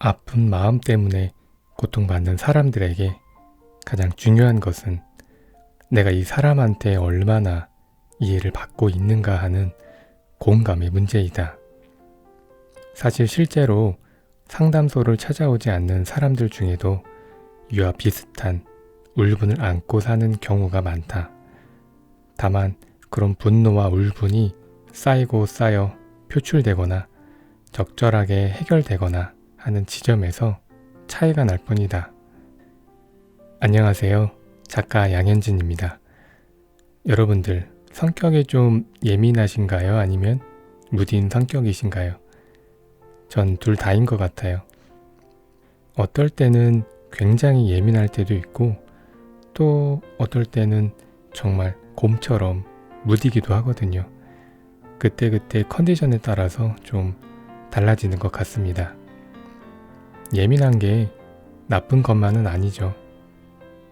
아픈 마음 때문에 고통받는 사람들에게 가장 중요한 것은 내가 이 사람한테 얼마나 이해를 받고 있는가 하는 공감의 문제이다. 사실 실제로 상담소를 찾아오지 않는 사람들 중에도 이와 비슷한 울분을 안고 사는 경우가 많다. 다만 그런 분노와 울분이 쌓이고 쌓여 표출되거나 적절하게 해결되거나 하는 지점에서 차이가 날 뿐이다. 안녕하세요. 작가 양현진입니다. 여러분들 성격이 좀 예민하신가요? 아니면 무딘 성격이신가요? 전 둘 다인 것 같아요. 어떨 때는 굉장히 예민할 때도 있고 또 어떨 때는 정말 곰처럼 무디기도 하거든요. 그때그때 컨디션에 따라서 좀 달라지는 것 같습니다. 예민한 게 나쁜 것만은 아니죠.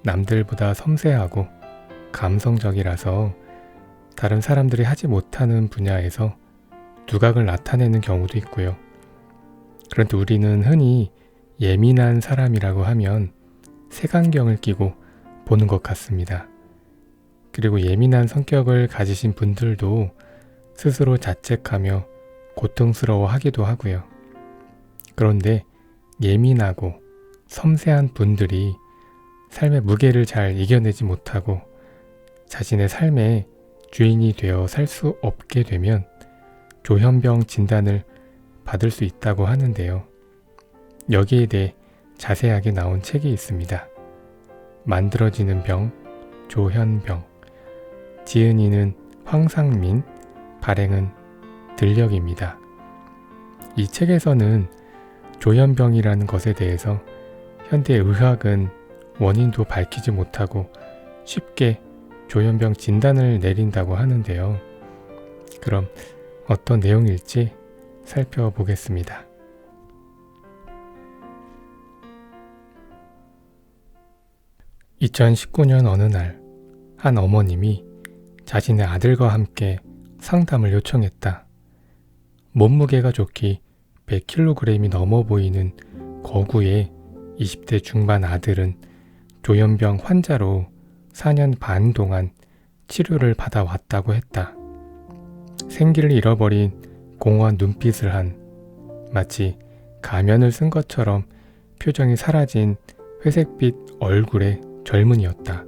남들보다 섬세하고 감성적이라서 다른 사람들이 하지 못하는 분야에서 두각을 나타내는 경우도 있고요. 그런데 우리는 흔히 예민한 사람이라고 하면 색안경을 끼고 보는 것 같습니다. 그리고 예민한 성격을 가지신 분들도 스스로 자책하며 고통스러워하기도 하고요. 그런데 예민하고 섬세한 분들이 삶의 무게를 잘 이겨내지 못하고 자신의 삶의 주인이 되어 살 수 없게 되면 조현병 진단을 받을 수 있다고 하는데요. 여기에 대해 자세하게 나온 책이 있습니다. 만들어지는 병, 조현병. 지은이는 황상민, 발행은 들녘입니다. 이 책에서는 조현병이라는 것에 대해서 현대의학은 원인도 밝히지 못하고 쉽게 조현병 진단을 내린다고 하는데요. 그럼 어떤 내용일지 살펴보겠습니다. (2019년) 어느 날 한 어머님이 자신의 아들과 함께 상담을 요청했다. 몸무게가 좋기 100kg이 넘어 보이는 거구의 20대 중반 아들은 조현병 환자로 4년 반 동안 치료를 받아왔다고 했다. 생기를 잃어버린 공허한 눈빛을 한 마치 가면을 쓴 것처럼 표정이 사라진 회색빛 얼굴의 젊은이였다.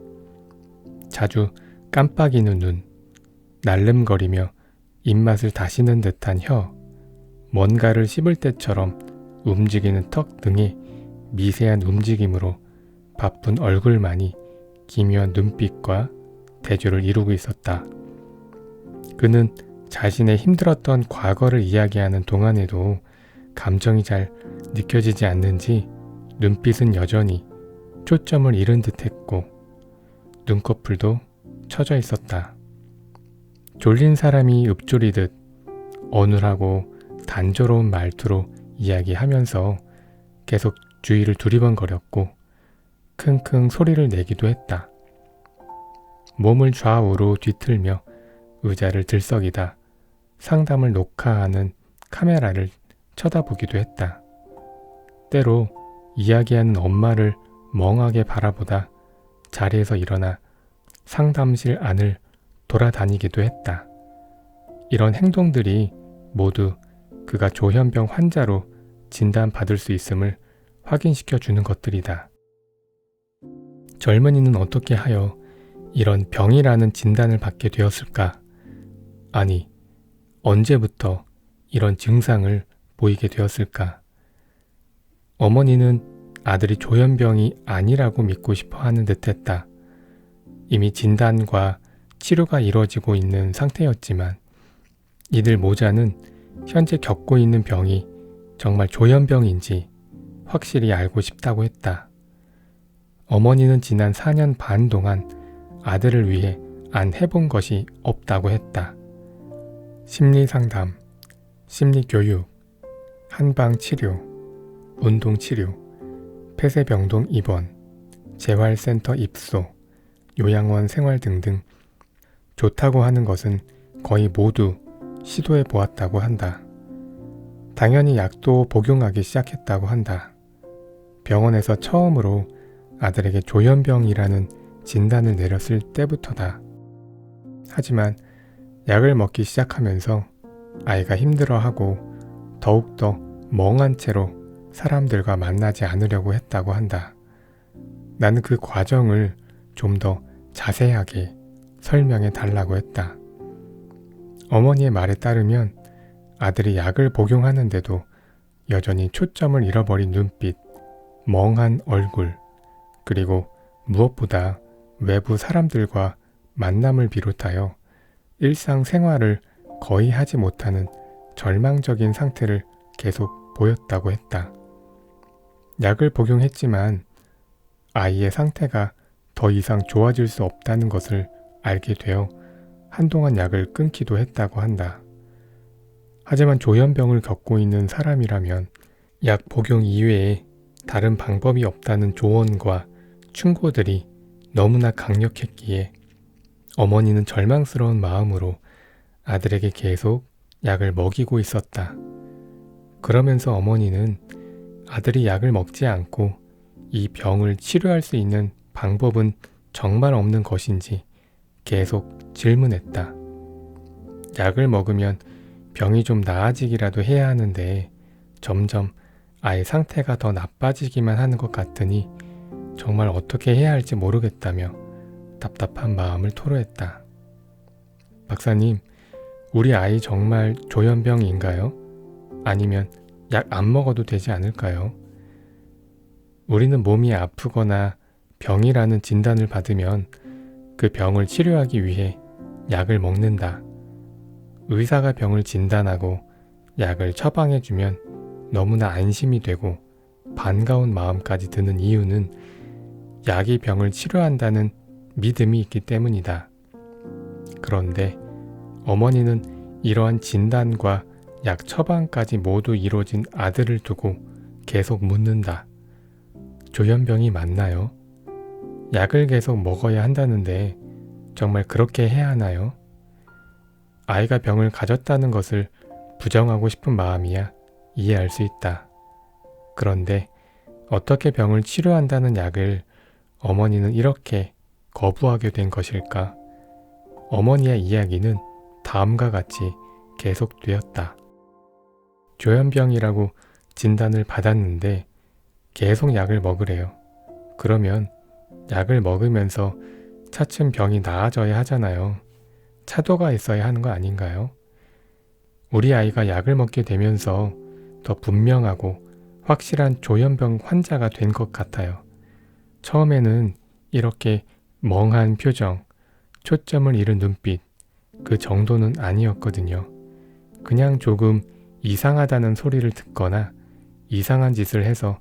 자주 깜빡이는 눈, 날름거리며 입맛을 다시는 듯한 혀, 뭔가를 씹을 때처럼 움직이는 턱 등의 미세한 움직임으로 바쁜 얼굴만이 기묘한 눈빛과 대조를 이루고 있었다. 그는 자신의 힘들었던 과거를 이야기하는 동안에도 감정이 잘 느껴지지 않는지 눈빛은 여전히 초점을 잃은 듯했고 눈꺼풀도 처져 있었다. 졸린 사람이 읊조리듯 어눌하고 단조로운 말투로 이야기하면서 계속 주위를 두리번거렸고 킁킁 소리를 내기도 했다. 몸을 좌우로 뒤틀며 의자를 들썩이다 상담을 녹화하는 카메라를 쳐다보기도 했다. 때로 이야기하는 엄마를 멍하게 바라보다 자리에서 일어나 상담실 안을 돌아다니기도 했다. 이런 행동들이 모두 그가 조현병 환자로 진단받을 수 있음을 확인시켜 주는 것들이다. 젊은이는 어떻게 하여 이런 병이라는 진단을 받게 되었을까? 아니, 언제부터 이런 증상을 보이게 되었을까? 어머니는 아들이 조현병이 아니라고 믿고 싶어 하는 듯했다. 이미 진단과 치료가 이루어지고 있는 상태였지만 이들 모자는 현재 겪고 있는 병이 정말 조현병인지 확실히 알고 싶다고 했다. 어머니는 지난 4년 반 동안 아들을 위해 안 해본 것이 없다고 했다. 심리상담, 심리교육, 한방치료, 운동치료, 폐쇄병동 입원, 재활센터 입소, 요양원 생활 등등 좋다고 하는 것은 거의 모두 시도해 보았다고 한다. 당연히 약도 복용하기 시작했다고 한다. 병원에서 처음으로 아들에게 조현병이라는 진단을 내렸을 때부터다. 하지만 약을 먹기 시작하면서 아이가 힘들어하고 더욱더 멍한 채로 사람들과 만나지 않으려고 했다고 한다. 나는 그 과정을 좀 더 자세하게 설명해 달라고 했다. 어머니의 말에 따르면 아들이 약을 복용하는데도 여전히 초점을 잃어버린 눈빛, 멍한 얼굴, 그리고 무엇보다 외부 사람들과 만남을 비롯하여 일상생활을 거의 하지 못하는 절망적인 상태를 계속 보였다고 했다. 약을 복용했지만 아이의 상태가 더 이상 좋아질 수 없다는 것을 알게 되어 한동안 약을 끊기도 했다고 한다. 하지만 조현병을 겪고 있는 사람이라면 약 복용 이외에 다른 방법이 없다는 조언과 충고들이 너무나 강력했기에 어머니는 절망스러운 마음으로 아들에게 계속 약을 먹이고 있었다. 그러면서 어머니는 아들이 약을 먹지 않고 이 병을 치료할 수 있는 방법은 정말 없는 것인지 계속 질문했다. 약을 먹으면 병이 좀 나아지기라도 해야 하는데 점점 아이 상태가 더 나빠지기만 하는 것 같으니 정말 어떻게 해야 할지 모르겠다며 답답한 마음을 토로했다. 박사님, 우리 아이 정말 조현병인가요? 아니면 약 안 먹어도 되지 않을까요? 우리는 몸이 아프거나 병이라는 진단을 받으면 그 병을 치료하기 위해 약을 먹는다. 의사가 병을 진단하고 약을 처방해주면 너무나 안심이 되고 반가운 마음까지 드는 이유는 약이 병을 치료한다는 믿음이 있기 때문이다. 그런데 어머니는 이러한 진단과 약 처방까지 모두 이루어진 아들을 두고 계속 묻는다. 조현병이 맞나요? 약을 계속 먹어야 한다는데 정말 그렇게 해야 하나요? 아이가 병을 가졌다는 것을 부정하고 싶은 마음이야 이해할 수 있다. 그런데 어떻게 병을 치료한다는 약을 어머니는 이렇게 거부하게 된 것일까? 어머니의 이야기는 다음과 같이 계속되었다. 조현병이라고 진단을 받았는데 계속 약을 먹으래요. 그러면 약을 먹으면서 차츰 병이 나아져야 하잖아요. 차도가 있어야 하는 거 아닌가요? 우리 아이가 약을 먹게 되면서 더 분명하고 확실한 조현병 환자가 된 것 같아요. 처음에는 이렇게 멍한 표정, 초점을 잃은 눈빛, 그 정도는 아니었거든요. 그냥 조금 이상하다는 소리를 듣거나 이상한 짓을 해서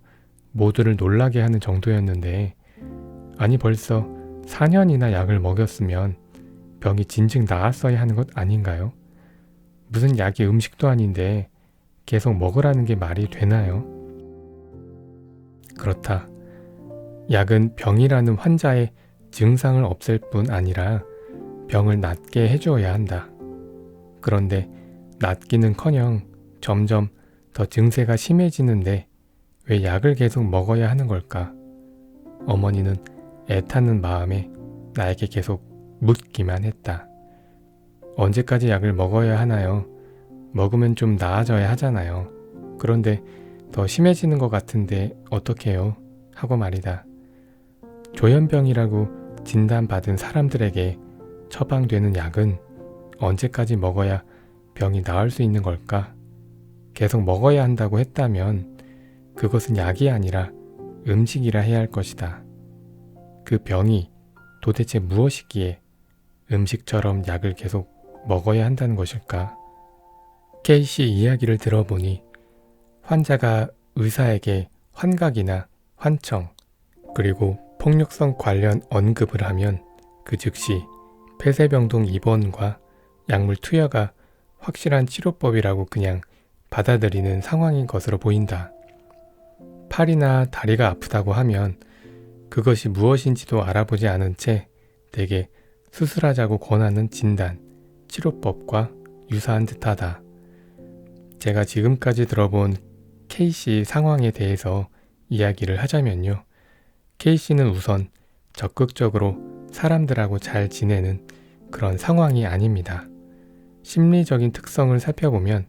모두를 놀라게 하는 정도였는데, 아니 벌써 4년이나 약을 먹였으면 병이 진즉 나았어야 하는 것 아닌가요? 무슨 약이 음식도 아닌데 계속 먹으라는 게 말이 되나요? 그렇다. 약은 병이라는 환자의 증상을 없앨 뿐 아니라 병을 낫게 해줘야 한다. 그런데 낫기는커녕 점점 더 증세가 심해지는데 왜 약을 계속 먹어야 하는 걸까? 어머니는 애타는 마음에 나에게 계속 묻기만 했다. 언제까지 약을 먹어야 하나요? 먹으면 좀 나아져야 하잖아요. 그런데 더 심해지는 것 같은데 어떡해요? 하고 말이다. 조현병이라고 진단받은 사람들에게 처방되는 약은 언제까지 먹어야 병이 나을 수 있는 걸까? 계속 먹어야 한다고 했다면 그것은 약이 아니라 음식이라 해야 할 것이다. 그 병이 도대체 무엇이기에 음식처럼 약을 계속 먹어야 한다는 것일까? K씨 이야기를 들어보니 환자가 의사에게 환각이나 환청, 그리고 폭력성 관련 언급을 하면 그 즉시 폐쇄병동 입원과 약물 투여가 확실한 치료법이라고 그냥 받아들이는 상황인 것으로 보인다. 팔이나 다리가 아프다고 하면 그것이 무엇인지도 알아보지 않은 채 대개 수술하자고 권하는 진단, 치료법과 유사한 듯하다. 제가 지금까지 들어본 K씨 상황에 대해서 이야기를 하자면요. K씨는 우선 적극적으로 사람들하고 잘 지내는 그런 상황이 아닙니다. 심리적인 특성을 살펴보면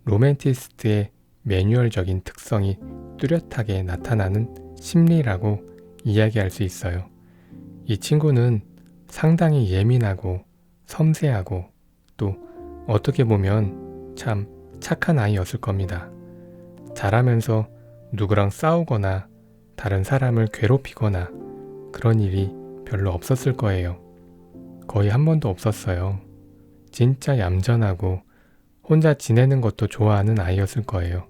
로맨티스트의 매뉴얼적인 특성이 뚜렷하게 나타나는 심리라고 이야기할 수 있어요. 이 친구는 상당히 예민하고 섬세하고 또 어떻게 보면 참 착한 아이였을 겁니다. 자라면서 누구랑 싸우거나 다른 사람을 괴롭히거나 그런 일이 별로 없었을 거예요. 거의 한 번도 없었어요. 진짜 얌전하고 혼자 지내는 것도 좋아하는 아이였을 거예요.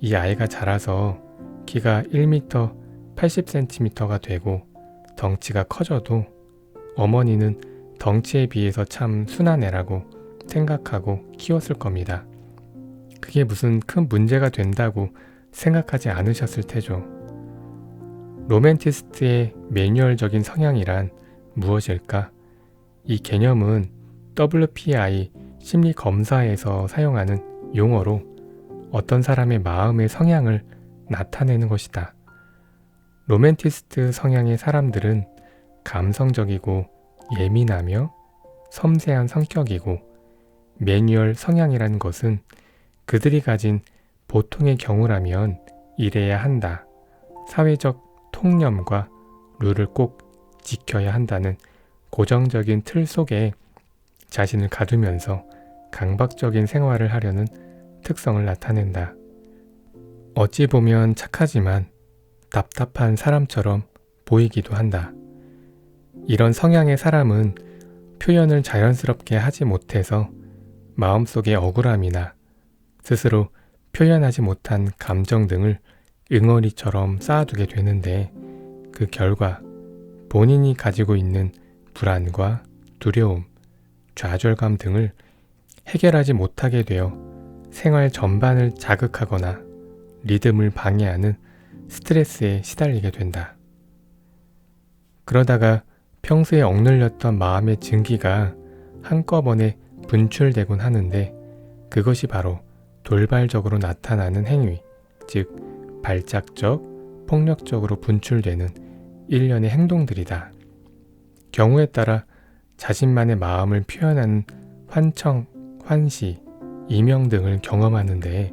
이 아이가 자라서 키가 1m 80cm가 되고 덩치가 커져도 어머니는 덩치에 비해서 참 순한 애라고 생각하고 키웠을 겁니다. 그게 무슨 큰 문제가 된다고 생각하지 않으셨을 테죠. 로맨티스트의 매뉴얼적인 성향이란 무엇일까? 이 개념은 WPI 심리검사에서 사용하는 용어로 어떤 사람의 마음의 성향을 나타내는 것이다. 로맨티스트 성향의 사람들은 감성적이고 예민하며 섬세한 성격이고 매뉴얼 성향이라는 것은 그들이 가진 보통의 경우라면 이래야 한다. 사회적 통념과 룰을 꼭 지켜야 한다는 고정적인 틀 속에 자신을 가두면서 강박적인 생활을 하려는 특성을 나타낸다. 어찌 보면 착하지만 답답한 사람처럼 보이기도 한다. 이런 성향의 사람은 표현을 자연스럽게 하지 못해서 마음속의 억울함이나 스스로 표현하지 못한 감정 등을 응어리처럼 쌓아두게 되는데 그 결과 본인이 가지고 있는 불안과 두려움, 좌절감 등을 해결하지 못하게 되어 생활 전반을 자극하거나 리듬을 방해하는 스트레스에 시달리게 된다. 그러다가 평소에 억눌렸던 마음의 증기가 한꺼번에 분출되곤 하는데 그것이 바로 돌발적으로 나타나는 행위, 즉 발작적, 폭력적으로 분출되는 일련의 행동들이다. 경우에 따라 자신만의 마음을 표현하는 환청, 환시, 이명 등을 경험하는데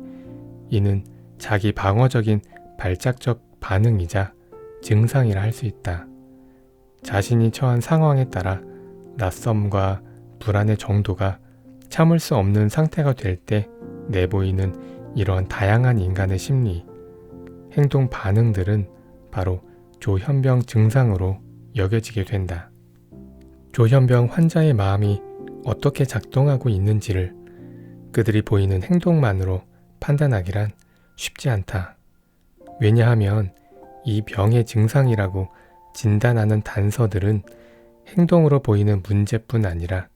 이는 자기 방어적인 발작적 반응이자 증상이라 할 수 있다. 자신이 처한 상황에 따라 낯섦과 불안의 정도가 참을 수 없는 상태가 될 때 내보이는 이러한 다양한 인간의 심리, 행동 반응들은 바로 조현병 증상으로 여겨지게 된다. 조현병 환자의 마음이 어떻게 작동하고 있는지를 그들이 보이는 행동만으로 판단하기란 쉽지 않다. 왜냐하면 이 병의 증상이라고 진단하는 단서들은 행동으로 보이는 문제뿐 아니라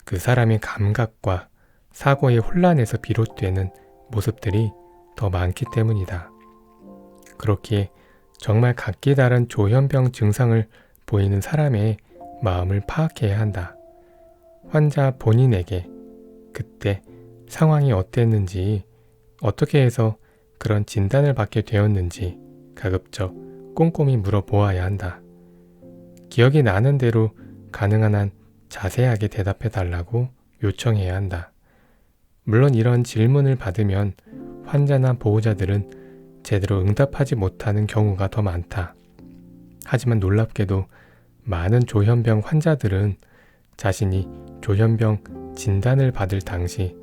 그 사람의 감각과 사고의 혼란에서 비롯되는 모습들이 더 많기 때문이다. 그렇기에 정말 각기 다른 조현병 증상을 보이는 사람의 마음을 파악해야 한다. 환자 본인에게 그때 상황이 어땠는지, 어떻게 해서 그런 진단을 받게 되었는지 가급적 꼼꼼히 물어보아야 한다. 기억이 나는 대로 가능한 한 자세하게 대답해 달라고 요청해야 한다. 물론 이런 질문을 받으면 환자나 보호자들은 제대로 응답하지 못하는 경우가 더 많다. 하지만 놀랍게도 많은 조현병 환자들은 자신이 조현병 진단을 받을 당시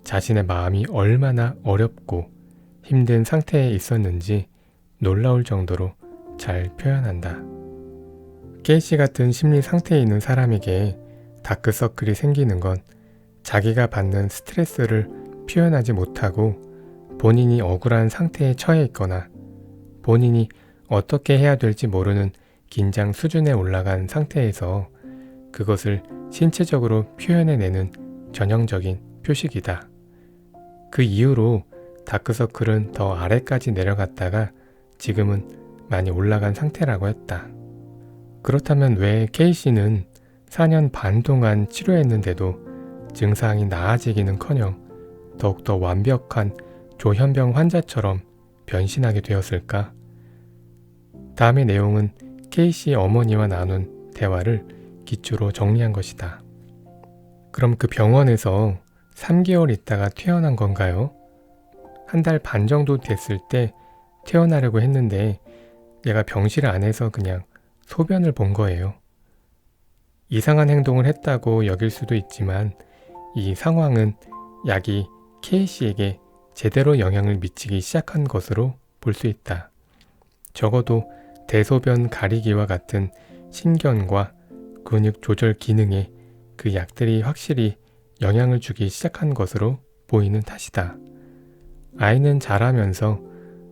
자신의 마음이 얼마나 어렵고 힘든 상태에 있었는지 놀라울 정도로 잘 표현한다. K씨 같은 심리 상태에 있는 사람에게 다크서클이 생기는 건 자기가 받는 스트레스를 표현하지 못하고 본인이 억울한 상태에 처해 있거나 본인이 어떻게 해야 될지 모르는 긴장 수준에 올라간 상태에서 그것을 신체적으로 표현해내는 전형적인 표식이다. 그 이후로 다크서클은 더 아래까지 내려갔다가 지금은 많이 올라간 상태라고 했다. 그렇다면 왜 K씨는 4년 반 동안 치료했는데도 증상이 나아지기는커녕 더욱더 완벽한 조현병 환자처럼 변신하게 되었을까? 다음의 내용은 K씨 어머니와 나눈 대화를 기초로 정리한 것이다. 그럼 그 병원에서 3개월 있다가 퇴원한 건가요? 1달 반 정도 됐을 때 퇴원하려고 했는데 얘가 병실 안에서 그냥 소변을 본 거예요. 이상한 행동을 했다고 여길 수도 있지만 이 상황은 약이 K씨에게 제대로 영향을 미치기 시작한 것으로 볼 수 있다. 적어도 대소변 가리기와 같은 신경과 근육 조절 기능에 그 약들이 확실히 영향을 주기 시작한 것으로 보이는 탓이다. 아이는 자라면서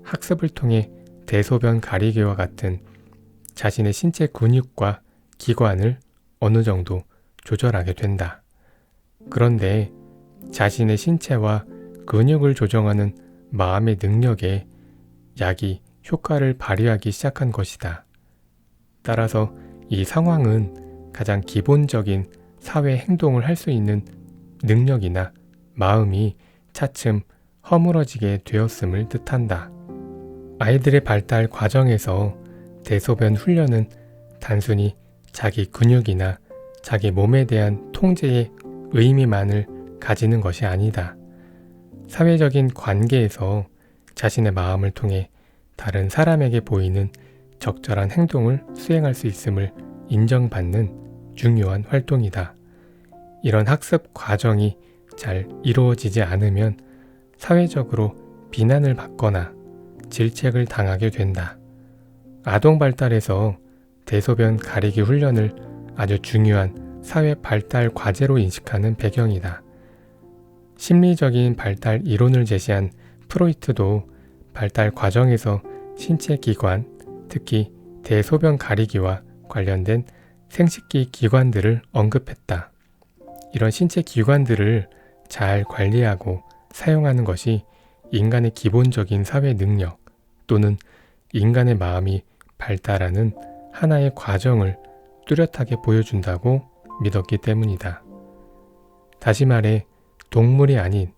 학습을 통해 대소변 가리기와 같은 자신의 신체 근육과 기관을 어느 정도 조절하게 된다. 그런데 자신의 신체와 근육을 조정하는 마음의 능력에 약이 효과를 발휘하기 시작한 것이다. 따라서 이 상황은 가장 기본적인 사회 행동을 할 수 있는 능력이나 마음이 차츰 허물어지게 되었음을 뜻한다. 아이들의 발달 과정에서 대소변 훈련은 단순히 자기 근육이나 자기 몸에 대한 통제의 의미만을 가지는 것이 아니다. 사회적인 관계에서 자신의 마음을 통해 다른 사람에게 보이는 적절한 행동을 수행할 수 있음을 인정받는 중요한 활동이다. 이런 학습 과정이 잘 이루어지지 않으면 사회적으로 비난을 받거나 질책을 당하게 된다. 아동 발달에서 대소변 가리기 훈련을 아주 중요한 사회 발달 과제로 인식하는 배경이다. 심리적인 발달 이론을 제시한 프로이트도 발달 과정에서 신체 기관, 특히 대소변 가리기와 관련된 생식기 기관들을 언급했다. 이런 신체 기관들을 잘 관리하고 사용하는 것이 인간의 기본적인 사회 능력 또는 인간의 마음이 발달하는 하나의 과정을 뚜렷하게 보여준다고 믿었기 때문이다. 다시 말해 동물이 아닌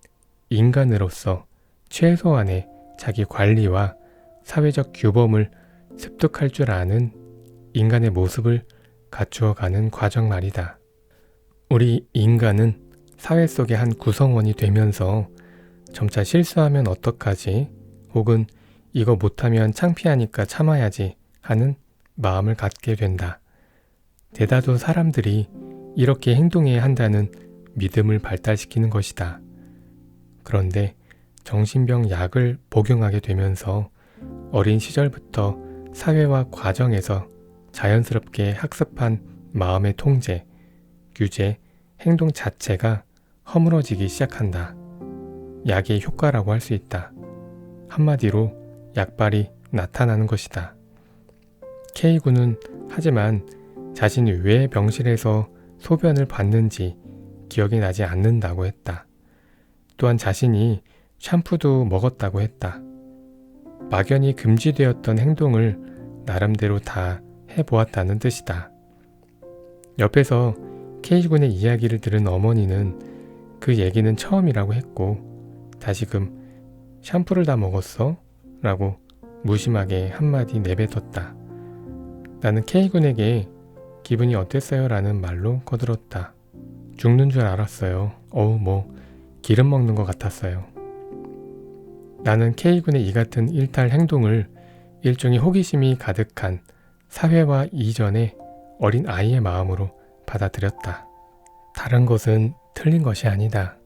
인간으로서 최소한의 자기 관리와 사회적 규범을 습득할 줄 아는 인간의 모습을 갖추어가는 과정 말이다. 우리 인간은 사회 속의 한 구성원이 되면서 점차 실수하면 어떡하지? 혹은 이거 못하면 창피하니까 참아야지 하는 마음을 갖게 된다. 대다수 사람들이 이렇게 행동해야 한다는 믿음을 발달시키는 것이다. 그런데 정신병 약을 복용하게 되면서 어린 시절부터 사회와 과정에서 자연스럽게 학습한 마음의 통제, 규제, 행동 자체가 허물어지기 시작한다. 약의 효과라고 할 수 있다. 한마디로 약발이 나타나는 것이다. K군은 하지만 자신이 왜 병실에서 소변을 봤는지 기억이 나지 않는다고 했다. 또한 자신이 샴푸도 먹었다고 했다. 막연히 금지되었던 행동을 나름대로 다 해보았다는 뜻이다. 옆에서 K군의 이야기를 들은 어머니는 그 얘기는 처음이라고 했고 다시금 샴푸를 다 먹었어? 라고 무심하게 한마디 내뱉었다. 나는 K군에게 기분이 어땠어요? 라는 말로 거들었다. 죽는 줄 알았어요. 기름 먹는 것 같았어요. 나는 K군의 이 같은 일탈 행동을 일종의 호기심이 가득한 사회화 이전의 어린 아이의 마음으로 받아들였다. 다른 것은 틀린 것이 아니다.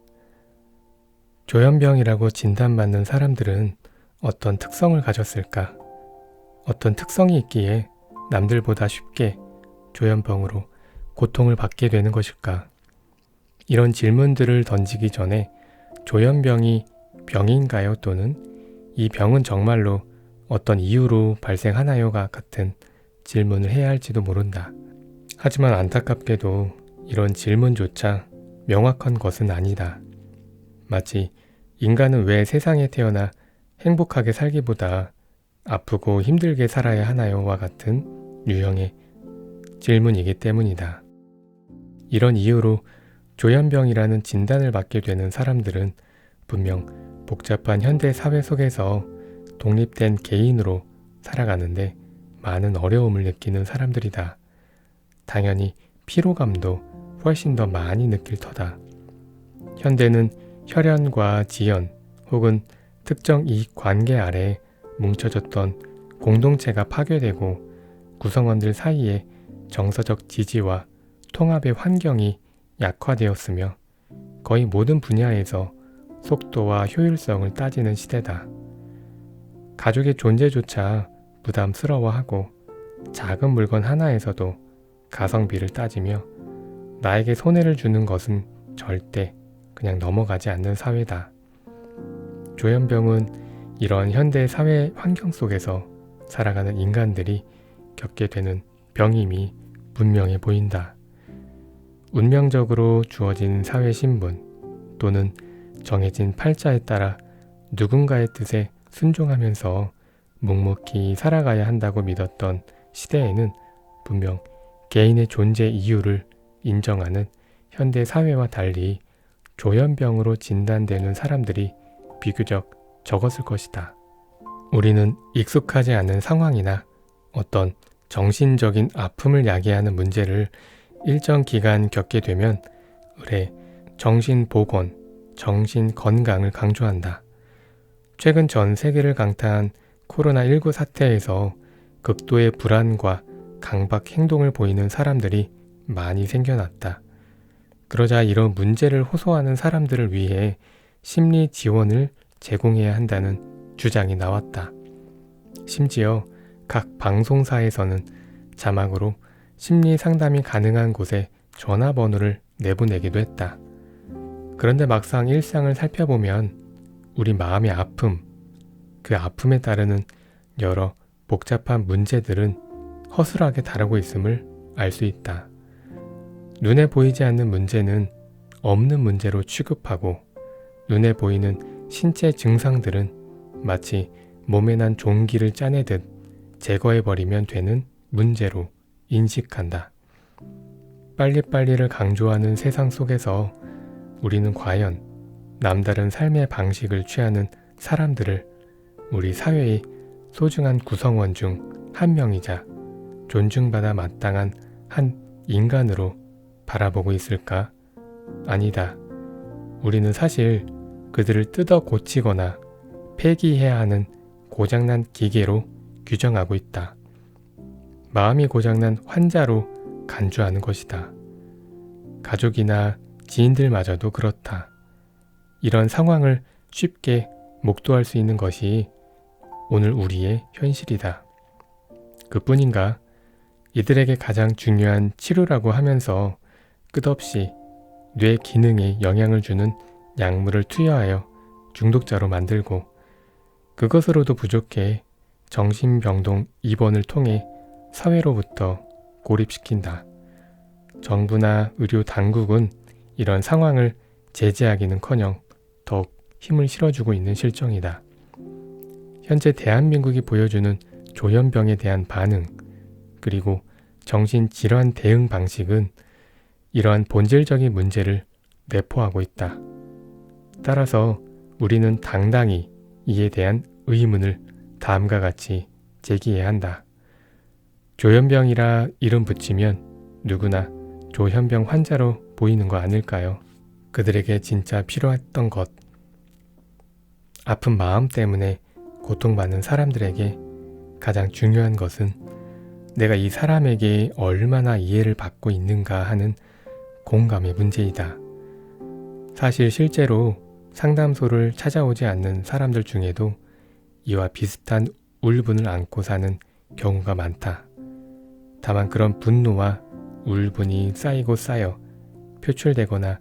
조현병이라고 진단받는 사람들은 어떤 특성을 가졌을까? 어떤 특성이 있기에 남들보다 쉽게 조현병으로 고통을 받게 되는 것일까? 이런 질문들을 던지기 전에 조현병이 병인가요? 또는 이 병은 정말로 어떤 이유로 발생하나요?가 같은 질문을 해야 할지도 모른다. 하지만 안타깝게도 이런 질문조차 명확한 것은 아니다. 마치 인간은 왜 세상에 태어나 행복하게 살기보다 아프고 힘들게 살아야 하나요?와 같은 유형의 질문이기 때문이다. 이런 이유로 조현병이라는 진단을 받게 되는 사람들은 분명 복잡한 현대 사회 속에서 독립된 개인으로 살아가는데 많은 어려움을 느끼는 사람들이다. 당연히 피로감도 훨씬 더 많이 느낄 터다. 현대는 혈연과 지연 혹은 특정 이익 관계 아래 뭉쳐졌던 공동체가 파괴되고 구성원들 사이에 정서적 지지와 통합의 환경이 약화되었으며 거의 모든 분야에서 속도와 효율성을 따지는 시대다. 가족의 존재조차 부담스러워하고 작은 물건 하나에서도 가성비를 따지며 나에게 손해를 주는 것은 절대 그냥 넘어가지 않는 사회다. 조현병은 이런 현대 사회 환경 속에서 살아가는 인간들이 겪게 되는 병임이 분명해 보인다. 운명적으로 주어진 사회 신분 또는 정해진 팔자에 따라 누군가의 뜻에 순종하면서 묵묵히 살아가야 한다고 믿었던 시대에는 분명 개인의 존재 이유를 인정하는 현대 사회와 달리 조현병으로 진단되는 사람들이 비교적 적었을 것이다. 우리는 익숙하지 않은 상황이나 어떤 정신적인 아픔을 야기하는 문제를 일정 기간 겪게 되면 의례 정신보건, 정신건강을 강조한다. 최근 전 세계를 강타한 코로나19 사태에서 극도의 불안과 강박 행동을 보이는 사람들이 많이 생겨났다. 그러자 이런 문제를 호소하는 사람들을 위해 심리 지원을 제공해야 한다는 주장이 나왔다. 심지어 각 방송사에서는 자막으로 심리 상담이 가능한 곳에 전화번호를 내보내기도 했다. 그런데 막상 일상을 살펴보면 우리 마음의 아픔, 그 아픔에 따르는 여러 복잡한 문제들은 허술하게 다루고 있음을 알 수 있다. 눈에 보이지 않는 문제는 없는 문제로 취급하고 눈에 보이는 신체 증상들은 마치 몸에 난 종기를 짜내듯 제거해버리면 되는 문제로 인식한다. 빨리빨리를 강조하는 세상 속에서 우리는 과연 남다른 삶의 방식을 취하는 사람들을 우리 사회의 소중한 구성원 중 한 명이자 존중받아 마땅한 한 인간으로 바라보고 있을까? 아니다. 우리는 사실 그들을 뜯어 고치거나 폐기해야 하는 고장난 기계로 규정하고 있다. 마음이 고장난 환자로 간주하는 것이다. 가족이나 지인들마저도 그렇다. 이런 상황을 쉽게 목도할 수 있는 것이 오늘 우리의 현실이다. 그뿐인가? 이들에게 가장 중요한 치료라고 하면서 끝없이 뇌 기능에 영향을 주는 약물을 투여하여 중독자로 만들고 그것으로도 부족해 정신병동 입원을 통해 사회로부터 고립시킨다. 정부나 의료 당국은 이런 상황을 제재하기는커녕 더욱 힘을 실어주고 있는 실정이다. 현재 대한민국이 보여주는 조현병에 대한 반응, 그리고 정신질환 대응 방식은 이러한 본질적인 문제를 내포하고 있다. 따라서 우리는 당당히 이에 대한 의문을 다음과 같이 제기해야 한다. 조현병이라 이름 붙이면 누구나 조현병 환자로 보이는 거 아닐까요? 그들에게 진짜 필요했던 것, 아픈 마음 때문에 고통받는 사람들에게 가장 중요한 것은 내가 이 사람에게 얼마나 이해를 받고 있는가 하는 공감의 문제이다. 사실 실제로 상담소를 찾아오지 않는 사람들 중에도 이와 비슷한 울분을 안고 사는 경우가 많다. 다만 그런 분노와 울분이 쌓이고 쌓여 표출되거나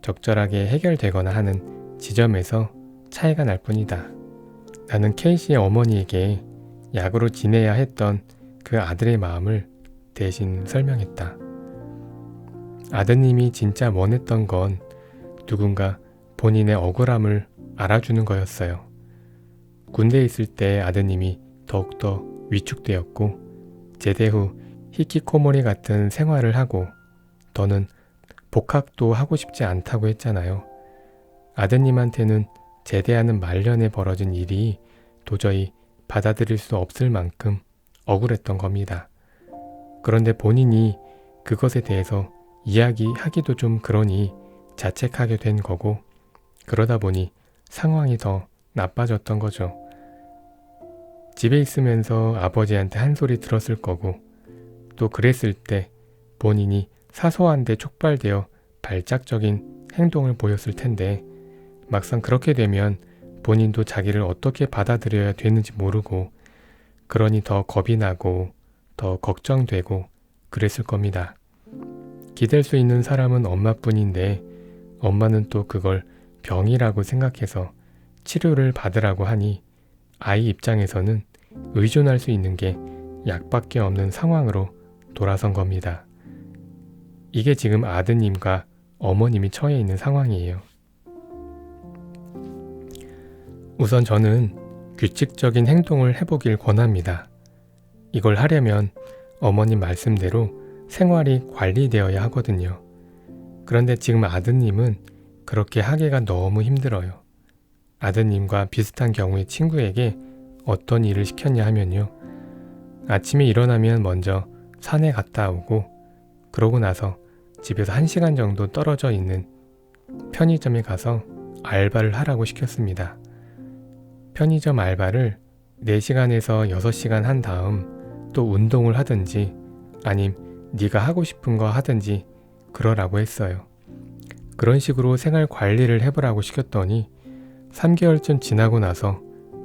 적절하게 해결되거나 하는 지점에서 차이가 날 뿐이다. 나는 K씨의 어머니에게 약으로 지내야 했던 그 아들의 마음을 대신 설명했다. 아드님이 진짜 원했던 건 누군가 본인의 억울함을 알아주는 거였어요. 군대에 있을 때 아드님이 더욱더 위축되었고 제대 후 히키코모리 같은 생활을 하고 더는 복학도 하고 싶지 않다고 했잖아요. 아드님한테는 제대하는 말년에 벌어진 일이 도저히 받아들일 수 없을 만큼 억울했던 겁니다. 그런데 본인이 그것에 대해서 이야기하기도 좀 그러니 자책하게 된 거고, 그러다 보니 상황이 더 나빠졌던 거죠. 집에 있으면서 아버지한테 한 소리 들었을 거고, 또 그랬을 때 본인이 사소한데 촉발되어 발작적인 행동을 보였을 텐데, 막상 그렇게 되면 본인도 자기를 어떻게 받아들여야 되는지 모르고, 그러니 더 겁이 나고 더 걱정되고 그랬을 겁니다. 기댈 수 있는 사람은 엄마뿐인데, 엄마는 또 그걸 병이라고 생각해서 치료를 받으라고 하니 아이 입장에서는 의존할 수 있는 게 약밖에 없는 상황으로 돌아선 겁니다. 이게 지금 아드님과 어머님이 처해 있는 상황이에요. 우선 저는 규칙적인 행동을 해보길 권합니다. 이걸 하려면 어머님 말씀대로 생활이 관리되어야 하거든요. 그런데 지금 아드님은 그렇게 하기가 너무 힘들어요. 아드님과 비슷한 경우의 친구에게 어떤 일을 시켰냐 하면요. 아침에 일어나면 먼저 산에 갔다 오고, 그러고 나서 집에서 1시간 정도 떨어져 있는 편의점에 가서 알바를 하라고 시켰습니다. 편의점 알바를 4시간에서 6시간 한 다음 또 운동을 하든지 아님 네가 하고 싶은 거 하든지 그러라고 했어요. 그런 식으로 생활 관리를 해보라고 시켰더니 3개월쯤 지나고 나서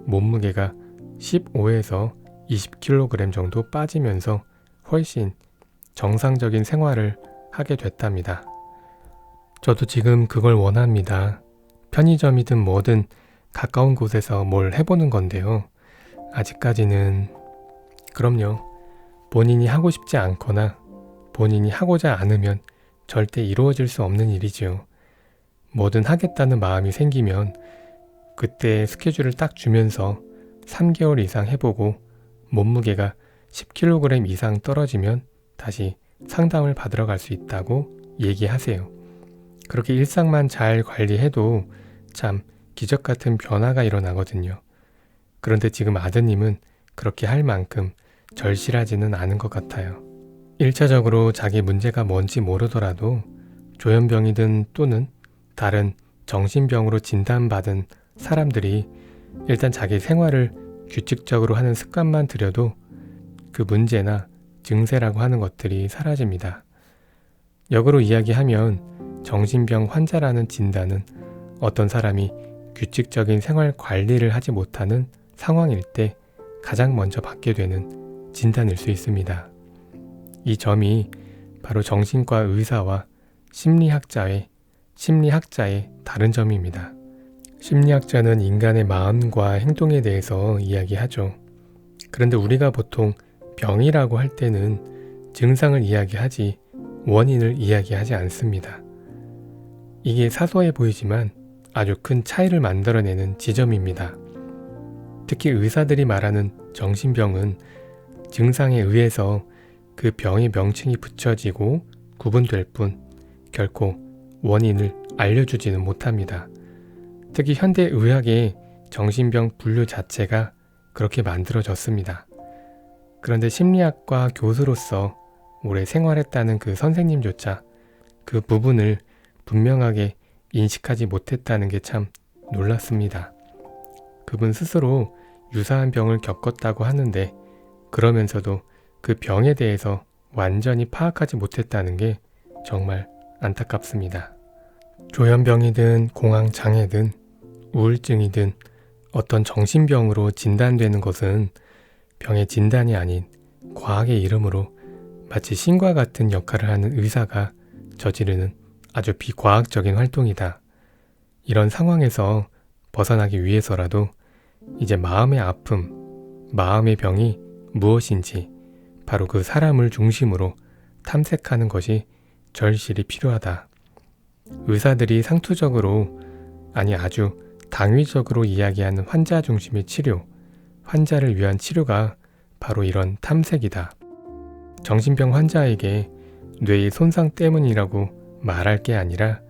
몸무게가 15에서 20kg 정도 빠지면서 훨씬 정상적인 생활을 하게 됐답니다. 저도 지금 그걸 원합니다. 편의점이든 뭐든 가까운 곳에서 뭘 해보는 건데요. 아직까지는, 그럼요, 본인이 하고 싶지 않거나 본인이 하고자 않으면 절대 이루어질 수 없는 일이지요. 뭐든 하겠다는 마음이 생기면 그때 스케줄을 딱 주면서 3개월 이상 해보고 몸무게가 10kg 이상 떨어지면 다시 상담을 받으러 갈 수 있다고 얘기하세요. 그렇게 일상만 잘 관리해도 참 기적 같은 변화가 일어나거든요. 그런데 지금 아드님은 그렇게 할 만큼 절실하지는 않은 것 같아요. 1차적으로 자기 문제가 뭔지 모르더라도 조현병이든 또는 다른 정신병으로 진단받은 사람들이 일단 자기 생활을 규칙적으로 하는 습관만 들여도 그 문제나 증세라고 하는 것들이 사라집니다. 역으로 이야기하면 정신병 환자라는 진단은 어떤 사람이 규칙적인 생활 관리를 하지 못하는 상황일 때 가장 먼저 받게 되는 진단일 수 있습니다. 이 점이 바로 정신과 의사와 심리학자의 다른 점입니다. 심리학자는 인간의 마음과 행동에 대해서 이야기하죠. 그런데 우리가 보통 병이라고 할 때는 증상을 이야기하지 원인을 이야기하지 않습니다. 이게 사소해 보이지만 아주 큰 차이를 만들어내는 지점입니다. 특히 의사들이 말하는 정신병은 증상에 의해서 그 병의 명칭이 붙여지고 구분될 뿐 결코 원인을 알려주지는 못합니다. 특히 현대의학의 정신병 분류 자체가 그렇게 만들어졌습니다. 그런데 심리학과 교수로서 오래 생활했다는 그 선생님조차 그 부분을 분명하게 인식하지 못했다는 게 참 놀랐습니다. 그분 스스로 유사한 병을 겪었다고 하는데 그러면서도 그 병에 대해서 완전히 파악하지 못했다는 게 정말 안타깝습니다. 조현병이든 공황장애든 우울증이든 어떤 정신병으로 진단되는 것은 병의 진단이 아닌 과학의 이름으로 마치 신과 같은 역할을 하는 의사가 저지르는 아주 비과학적인 활동이다. 이런 상황에서 벗어나기 위해서라도 이제 마음의 아픔, 마음의 병이 무엇인지 바로 그 사람을 중심으로 탐색하는 것이 절실히 필요하다. 의사들이 상투적으로, 아니 아주 당위적으로 이야기하는 환자 중심의 치료, 환자를 위한 치료가 바로 이런 탐색이다. 정신병 환자에게 뇌의 손상 때문이라고 말할 게 아니라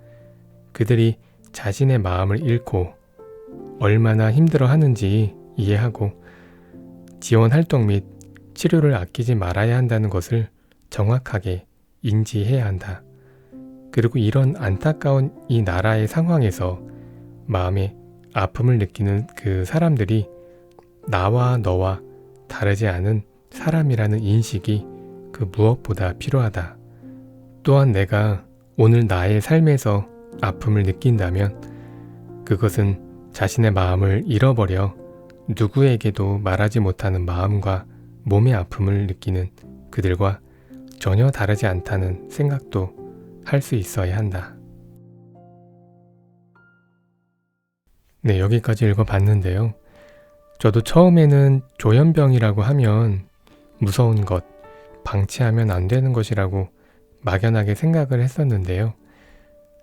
그들이 자신의 마음을 잃고 얼마나 힘들어하는지 이해하고 지원 활동 및 치료를 아끼지 말아야 한다는 것을 정확하게 인지해야 한다. 그리고 이런 안타까운 이 나라의 상황에서 마음에 아픔을 느끼는 그 사람들이 나와 너와 다르지 않은 사람이라는 인식이 그 무엇보다 필요하다. 또한 내가 오늘 나의 삶에서 아픔을 느낀다면 그것은 자신의 마음을 잃어버려 누구에게도 말하지 못하는 마음과 몸의 아픔을 느끼는 그들과 전혀 다르지 않다는 생각도 할 수 있어야 한다. 네, 여기까지 읽어봤는데요. 저도 처음에는 조현병이라고 하면 무서운 것, 방치하면 안 되는 것이라고 막연하게 생각을 했었는데요.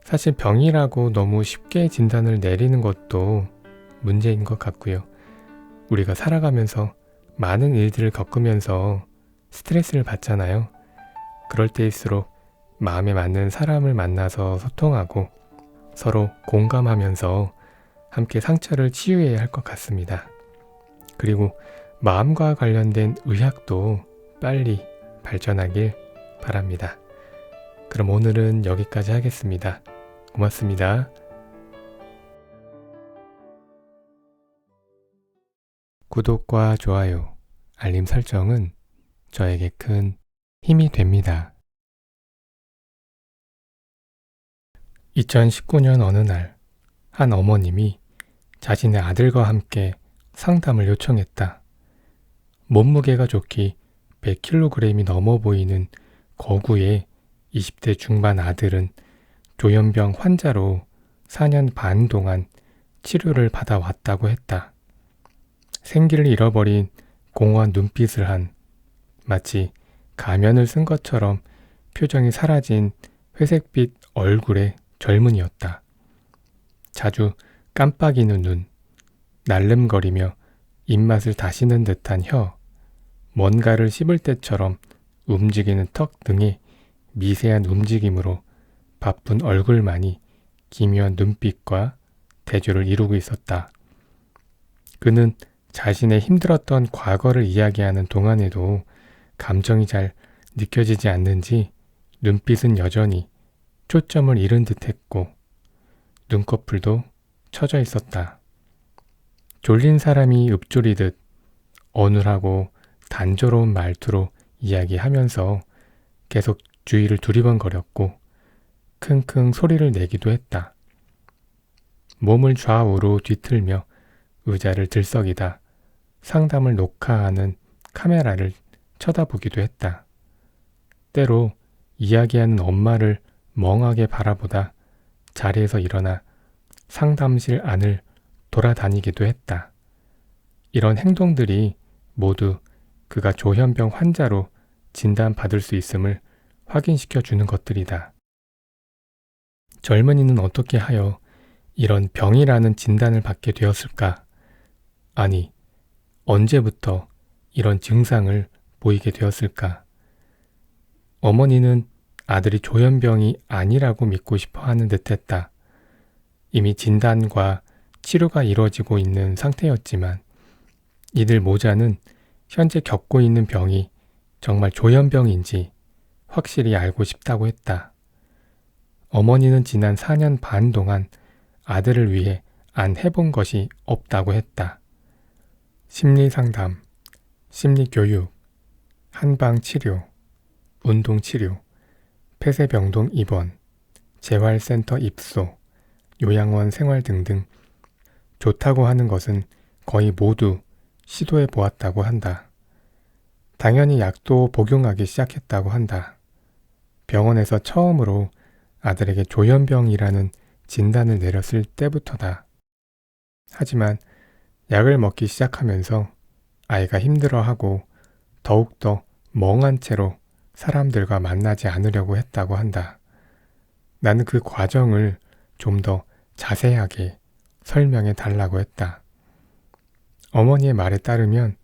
사실 병이라고 너무 쉽게 진단을 내리는 것도 문제인 것 같고요. 우리가 살아가면서 많은 일들을 겪으면서 스트레스를 받잖아요. 그럴 때일수록 마음에 맞는 사람을 만나서 소통하고 서로 공감하면서 함께 상처를 치유해야 할 것 같습니다. 그리고 마음과 관련된 의학도 빨리 발전하길 바랍니다. 그럼 오늘은 여기까지 하겠습니다. 고맙습니다. 구독과 좋아요, 알림 설정은 저에게 큰 힘이 됩니다. 2019년 어느 날, 한 어머님이 자신의 아들과 함께 상담을 요청했다. 몸무게가 좋기 100kg이 넘어 보이는 거구의 20대 중반 아들은 조현병 환자로 4년 반 동안 치료를 받아왔다고 했다. 생기를 잃어버린 공허한 눈빛을 한 마치 가면을 쓴 것처럼 표정이 사라진 회색빛 얼굴의 젊은이였다. 자주 깜빡이는 눈, 날름거리며 입맛을 다시는 듯한 혀, 뭔가를 씹을 때처럼 움직이는 턱 등의 미세한 움직임으로 바쁜 얼굴만이 기묘한 눈빛과 대조를 이루고 있었다. 그는 자신의 힘들었던 과거를 이야기하는 동안에도 감정이 잘 느껴지지 않는지 눈빛은 여전히 초점을 잃은 듯했고 눈꺼풀도 처져 있었다. 졸린 사람이 읊조리듯 어눌하고 단조로운 말투로 이야기하면서 계속 주위를 두리번거렸고 킁킁 소리를 내기도 했다. 몸을 좌우로 뒤틀며 의자를 들썩이다 상담을 녹화하는 카메라를 쳐다보기도 했다. 때로 이야기하는 엄마를 멍하게 바라보다 자리에서 일어나 상담실 안을 돌아다니기도 했다. 이런 행동들이 모두 그가 조현병 환자로 진단받을 수 있음을 확인시켜 주는 것들이다. 젊은이는 어떻게 하여 이런 병이라는 진단을 받게 되었을까? 아니, 언제부터 이런 증상을 보이게 되었을까? 어머니는 아들이 조현병이 아니라고 믿고 싶어 하는 듯했다. 이미 진단과 치료가 이루어지고 있는 상태였지만 이들 모자는 현재 겪고 있는 병이 정말 조현병인지 확실히 알고 싶다고 했다. 어머니는 지난 4년 반 동안 아들을 위해 안 해본 것이 없다고 했다. 심리상담, 심리교육, 한방치료, 운동치료, 폐쇄병동 입원, 재활센터 입소, 요양원 생활 등등 좋다고 하는 것은 거의 모두 시도해 보았다고 한다. 당연히 약도 복용하기 시작했다고 한다. 병원에서 처음으로 아들에게 조현병이라는 진단을 내렸을 때부터다. 하지만 약을 먹기 시작하면서 아이가 힘들어하고 더욱더 멍한 채로 사람들과 만나지 않으려고 했다고 한다. 나는 그 과정을 좀 더 자세하게 설명해 달라고 했다. 어머니의 말에 따르면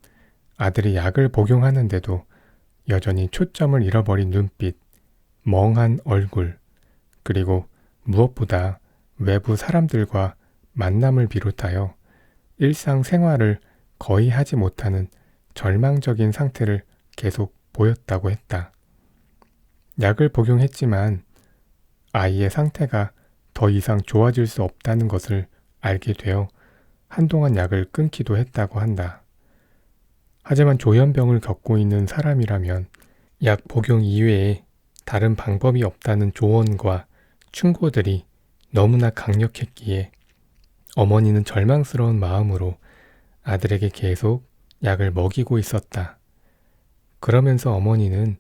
아들이 약을 복용하는데도 여전히 초점을 잃어버린 눈빛, 멍한 얼굴, 그리고 무엇보다 외부 사람들과 만남을 비롯하여 일상생활을 거의 하지 못하는 절망적인 상태를 계속 보였다고 했다. 약을 복용했지만 아이의 상태가 더 이상 좋아질 수 없다는 것을 알게 되어 한동안 약을 끊기도 했다고 한다. 하지만 조현병을 겪고 있는 사람이라면 약 복용 이외에 다른 방법이 없다는 조언과 충고들이 너무나 강력했기에 어머니는 절망스러운 마음으로 아들에게 계속 약을 먹이고 있었다. 그러면서 어머니는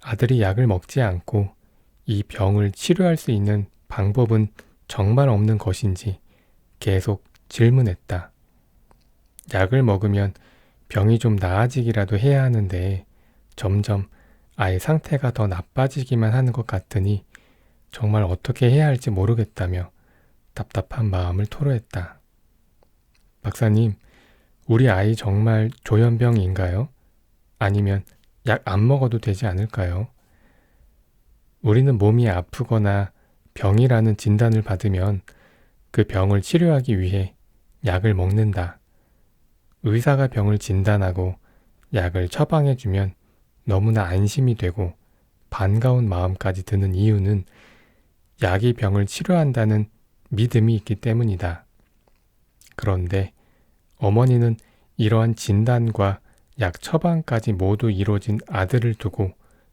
아들이 약을 먹지 않고 이 병을 치료할 수 있는 방법은 정말 없는 것인지 계속 질문했다. 약을 먹으면 병이 좀 나아지기라도 해야 하는데 점점 아이 상태가 더 나빠지기만 하는 것 같으니 정말 어떻게 해야 할지 모르겠다며 답답한 마음을 토로했다. 박사님, 우리 아이 정말 조현병인가요? 아니면 약 안 먹어도 되지 않을까요? 우리는 몸이 아프거나 병이라는 진단을 받으면 그 병을 치료하기 위해 약을 먹는다. 의사가 병을 진단하고 약을 처방해주면 너무나 안심이 되고 반가운 마음까지 드는 이유는 약이 병을 치료한다는 믿음이 있기 때문이다. 그런데 어머니는 이러한 진단과 약 처방까지 모두 이루어진 아들을 두고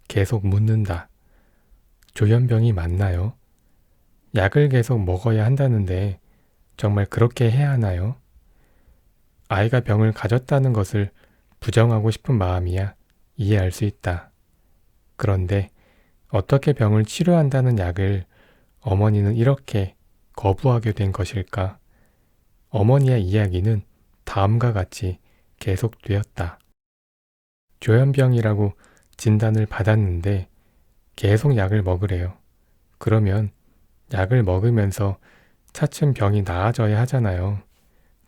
계속 묻는다. 조현병이 맞나요? 약을 계속 먹어야 한다는데 정말 그렇게 해야 하나요? 아이가 병을 가졌다는 것을 부정하고 싶은 마음이야 이해할 수 있다. 그런데 어떻게 병을 치료한다는 약을 어머니는 이렇게 거부하게 된 것일까? 어머니의 이야기는 다음과 같이 계속되었다. 조현병이라고 진단을 받았는데 계속 약을 먹으래요. 그러면 약을 먹으면서 차츰 병이 나아져야 하잖아요.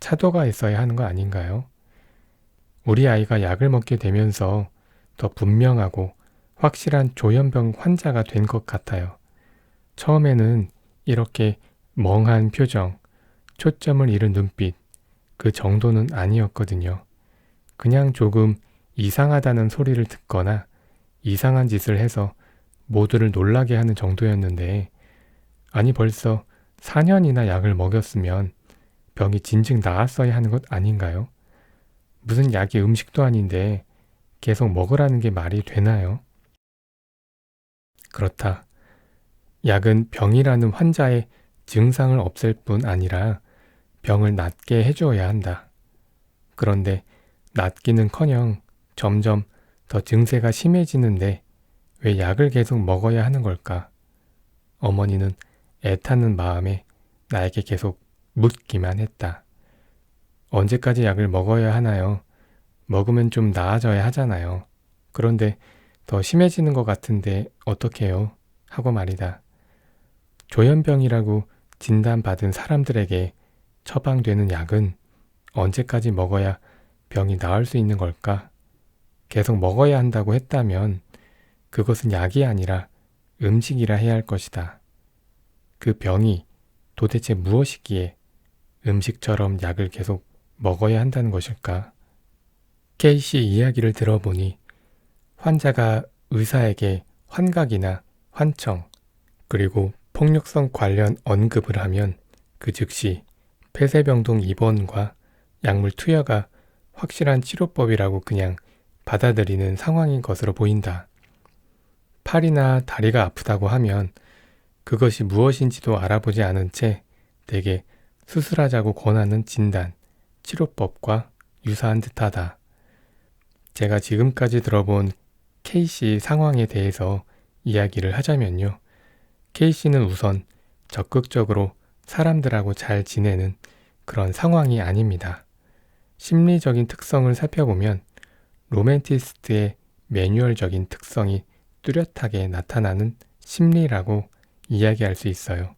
차도가 있어야 하는 거 아닌가요? 우리 아이가 약을 먹게 되면서 더 분명하고 확실한 조현병 환자가 된 것 같아요. 처음에는 이렇게 멍한 표정, 초점을 잃은 눈빛, 그 정도는 아니었거든요. 그냥 조금 이상하다는 소리를 듣거나 이상한 짓을 해서 모두를 놀라게 하는 정도였는데, 아니 벌써 4년이나 약을 먹였으면 병이 진즉 나았어야 하는 것 아닌가요? 무슨 약이 음식도 아닌데 계속 먹으라는 게 말이 되나요? 그렇다. 약은 병이라는 환자의 증상을 없앨 뿐 아니라 병을 낫게 해줘야 한다. 그런데 낫기는커녕 점점 더 증세가 심해지는데 왜 약을 계속 먹어야 하는 걸까? 어머니는 애타는 마음에 나에게 계속 묻기만 했다. 언제까지 약을 먹어야 하나요? 먹으면 좀 나아져야 하잖아요. 그런데 더 심해지는 것 같은데 어떡해요? 하고 말이다. 조현병이라고 진단받은 사람들에게 처방되는 약은 언제까지 먹어야 병이 나을 수 있는 걸까? 계속 먹어야 한다고 했다면 그것은 약이 아니라 음식이라 해야 할 것이다. 그 병이 도대체 무엇이기에 음식처럼 약을 계속 먹어야 한다는 것일까? K씨 이야기를 들어보니 환자가 의사에게 환각이나 환청, 그리고 폭력성 관련 언급을 하면 그 즉시 폐쇄병동 입원과 약물 투여가 확실한 치료법이라고 그냥 받아들이는 상황인 것으로 보인다. 팔이나 다리가 아프다고 하면 그것이 무엇인지도 알아보지 않은 채 대개 수술하자고 권하는 진단, 치료법과 유사한 듯하다. 제가 지금까지 들어본 K씨 상황에 대해서 이야기를 하자면요. K씨는 우선 적극적으로 사람들하고 잘 지내는 그런 상황이 아닙니다. 심리적인 특성을 살펴보면 로맨티스트의 매뉴얼적인 특성이 뚜렷하게 나타나는 심리라고 이야기할 수 있어요.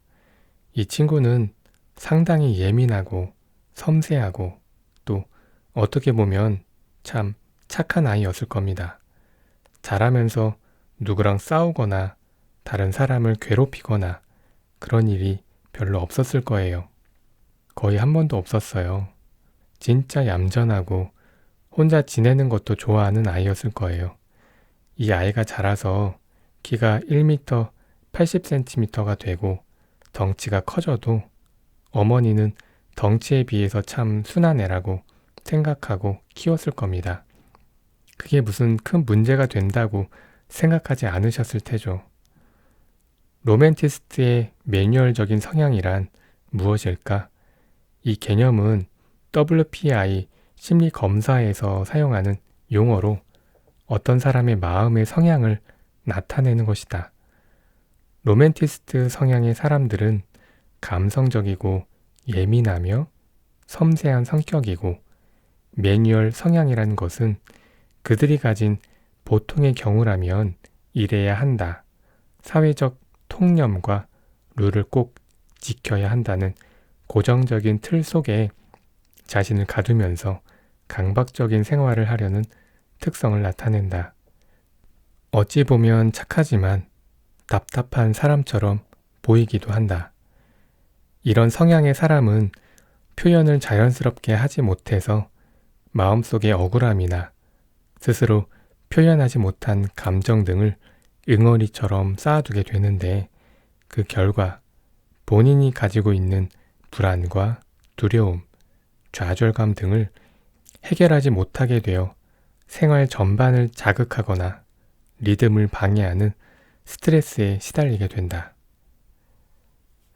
이 친구는 상당히 예민하고 섬세하고 또 어떻게 보면 참 착한 아이였을 겁니다. 자라면서 누구랑 싸우거나 다른 사람을 괴롭히거나 그런 일이 별로 없었을 거예요. 거의 한 번도 없었어요. 진짜 얌전하고 혼자 지내는 것도 좋아하는 아이였을 거예요. 이 아이가 자라서 키가 1m 80cm가 되고 덩치가 커져도 어머니는 덩치에 비해서 참 순한 애라고 생각하고 키웠을 겁니다. 그게 무슨 큰 문제가 된다고 생각하지 않으셨을 테죠. 로맨티스트의 매뉴얼적인 성향이란 무엇일까? 이 개념은 WPI 심리 검사에서 사용하는 용어로 어떤 사람의 마음의 성향을 나타내는 것이다. 로맨티스트 성향의 사람들은 감성적이고 예민하며 섬세한 성격이고, 매뉴얼 성향이라는 것은 그들이 가진 보통의 경우라면 이래야 한다, 사회적 통념과 룰을 꼭 지켜야 한다는 고정적인 틀 속에 자신을 가두면서 강박적인 생활을 하려는 특성을 나타낸다. 어찌 보면 착하지만 답답한 사람처럼 보이기도 한다. 이런 성향의 사람은 표현을 자연스럽게 하지 못해서 마음속의 억울함이나 스스로 표현하지 못한 감정 등을 응어리처럼 쌓아두게 되는데, 그 결과 본인이 가지고 있는 불안과 두려움, 좌절감 등을 해결하지 못하게 되어 생활 전반을 자극하거나 리듬을 방해하는 스트레스에 시달리게 된다.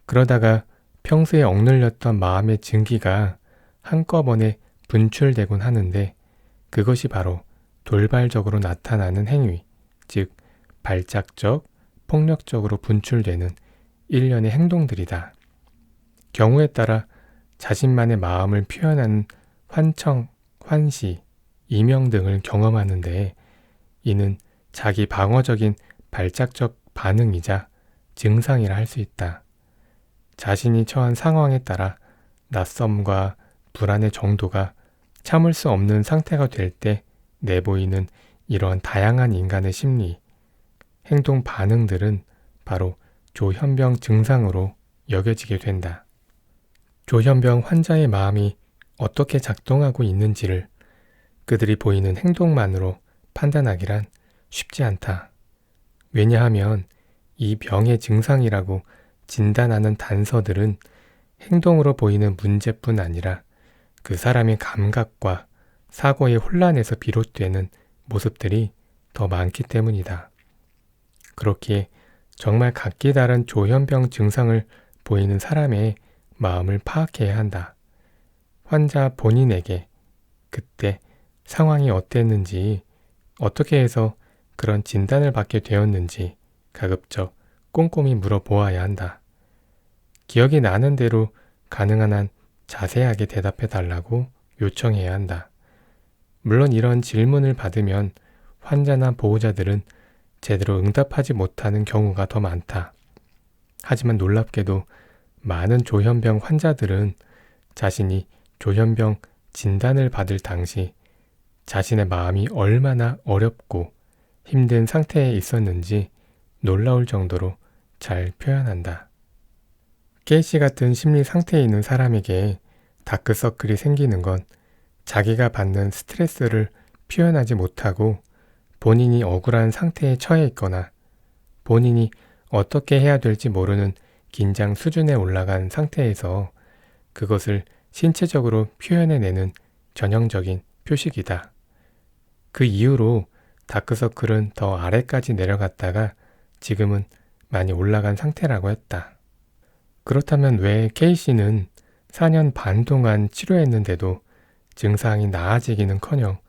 그러다가 평소에 억눌렸던 마음의 증기가 한꺼번에 분출되곤 하는데, 그것이 바로 돌발적으로 나타나는 행위, 즉 발작적, 폭력적으로 분출되는 일련의 행동들이다. 경우에 따라 자신만의 마음을 표현하는 환청, 환시, 이명 등을 경험하는데, 이는 자기 방어적인 발작적 반응이자 증상이라 할 수 있다. 자신이 처한 상황에 따라 낯섦과 불안의 정도가 참을 수 없는 상태가 될 때 내보이는 이러한 다양한 인간의 심리, 행동 반응들은 바로 조현병 증상으로 여겨지게 된다. 조현병 환자의 마음이 어떻게 작동하고 있는지를 그들이 보이는 행동만으로 판단하기란 쉽지 않다. 왜냐하면 이 병의 증상이라고 진단하는 단서들은 행동으로 보이는 문제뿐 아니라 그 사람의 감각과 사고의 혼란에서 비롯되는 모습들이 더 많기 때문이다. 그렇기에 정말 각기 다른 조현병 증상을 보이는 사람의 마음을 파악해야 한다. 환자 본인에게 그때 상황이 어땠는지, 어떻게 해서 그런 진단을 받게 되었는지 가급적 꼼꼼히 물어보아야 한다. 기억이 나는 대로 가능한 한 자세하게 대답해 달라고 요청해야 한다. 물론 이런 질문을 받으면 환자나 보호자들은 제대로 응답하지 못하는 경우가 더 많다. 하지만 놀랍게도 많은 조현병 환자들은 자신이 조현병 진단을 받을 당시 자신의 마음이 얼마나 어렵고 힘든 상태에 있었는지 놀라울 정도로 잘 표현한다. 케이시 같은 심리 상태에 있는 사람에게 다크서클이 생기는 건 자기가 받는 스트레스를 표현하지 못하고 본인이 억울한 상태에 처해 있거나 본인이 어떻게 해야 될지 모르는 긴장 수준에 올라간 상태에서 그것을 신체적으로 표현해내는 전형적인 표식이다. 그 이후로 다크서클은 더 아래까지 내려갔다가 지금은 많이 올라간 상태라고 했다. 그렇다면 왜 K씨는 4년 반 동안 치료했는데도 증상이 나아지기는커녕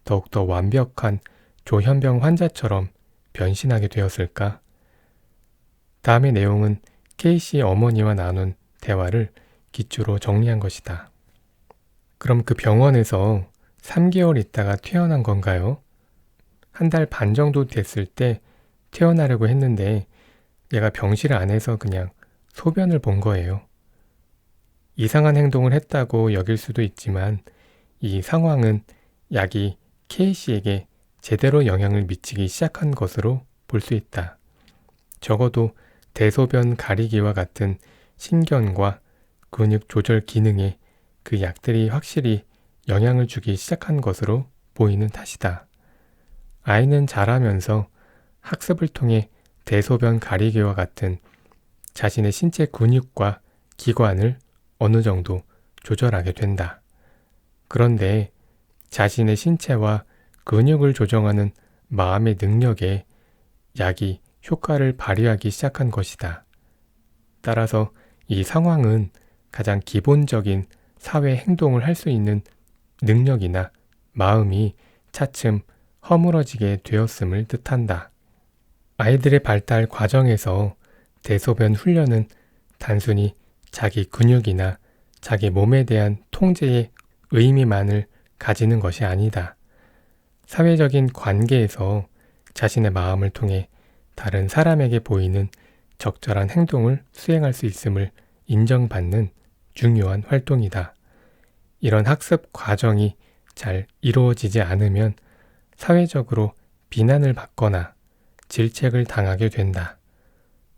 더욱더 완벽한 조현병 환자처럼 변신하게 되었을까? 다음의 내용은 K씨 어머니와 나눈 대화를 기초로 정리한 것이다. 그럼 그 병원에서 3개월 있다가 퇴원한 건가요? 1달 반 정도 됐을 때 퇴원하려고 했는데 얘가 병실 안에서 그냥 소변을 본 거예요. 이상한 행동을 했다고 여길 수도 있지만 이 상황은 약이 K씨에게 제대로 영향을 미치기 시작한 것으로 볼 수 있다. 적어도 대소변 가리기와 같은 신경과 근육 조절 기능에 그 약들이 확실히 영향을 주기 시작한 것으로 보이는 탓이다. 아이는 자라면서 학습을 통해 대소변 가리기와 같은 자신의 신체 근육과 기관을 어느 정도 조절하게 된다. 그런데 자신의 신체와 근육을 조정하는 마음의 능력에 약이 효과를 발휘하기 시작한 것이다. 따라서 이 상황은 가장 기본적인 사회 행동을 할 수 있는 능력이나 마음이 차츰 허물어지게 되었음을 뜻한다. 아이들의 발달 과정에서 대소변 훈련은 단순히 자기 근육이나 자기 몸에 대한 통제의 의미만을 가지는 것이 아니다. 사회적인 관계에서 자신의 마음을 통해 다른 사람에게 보이는 적절한 행동을 수행할 수 있음을 인정받는 중요한 활동이다. 이런 학습 과정이 잘 이루어지지 않으면 사회적으로 비난을 받거나 질책을 당하게 된다.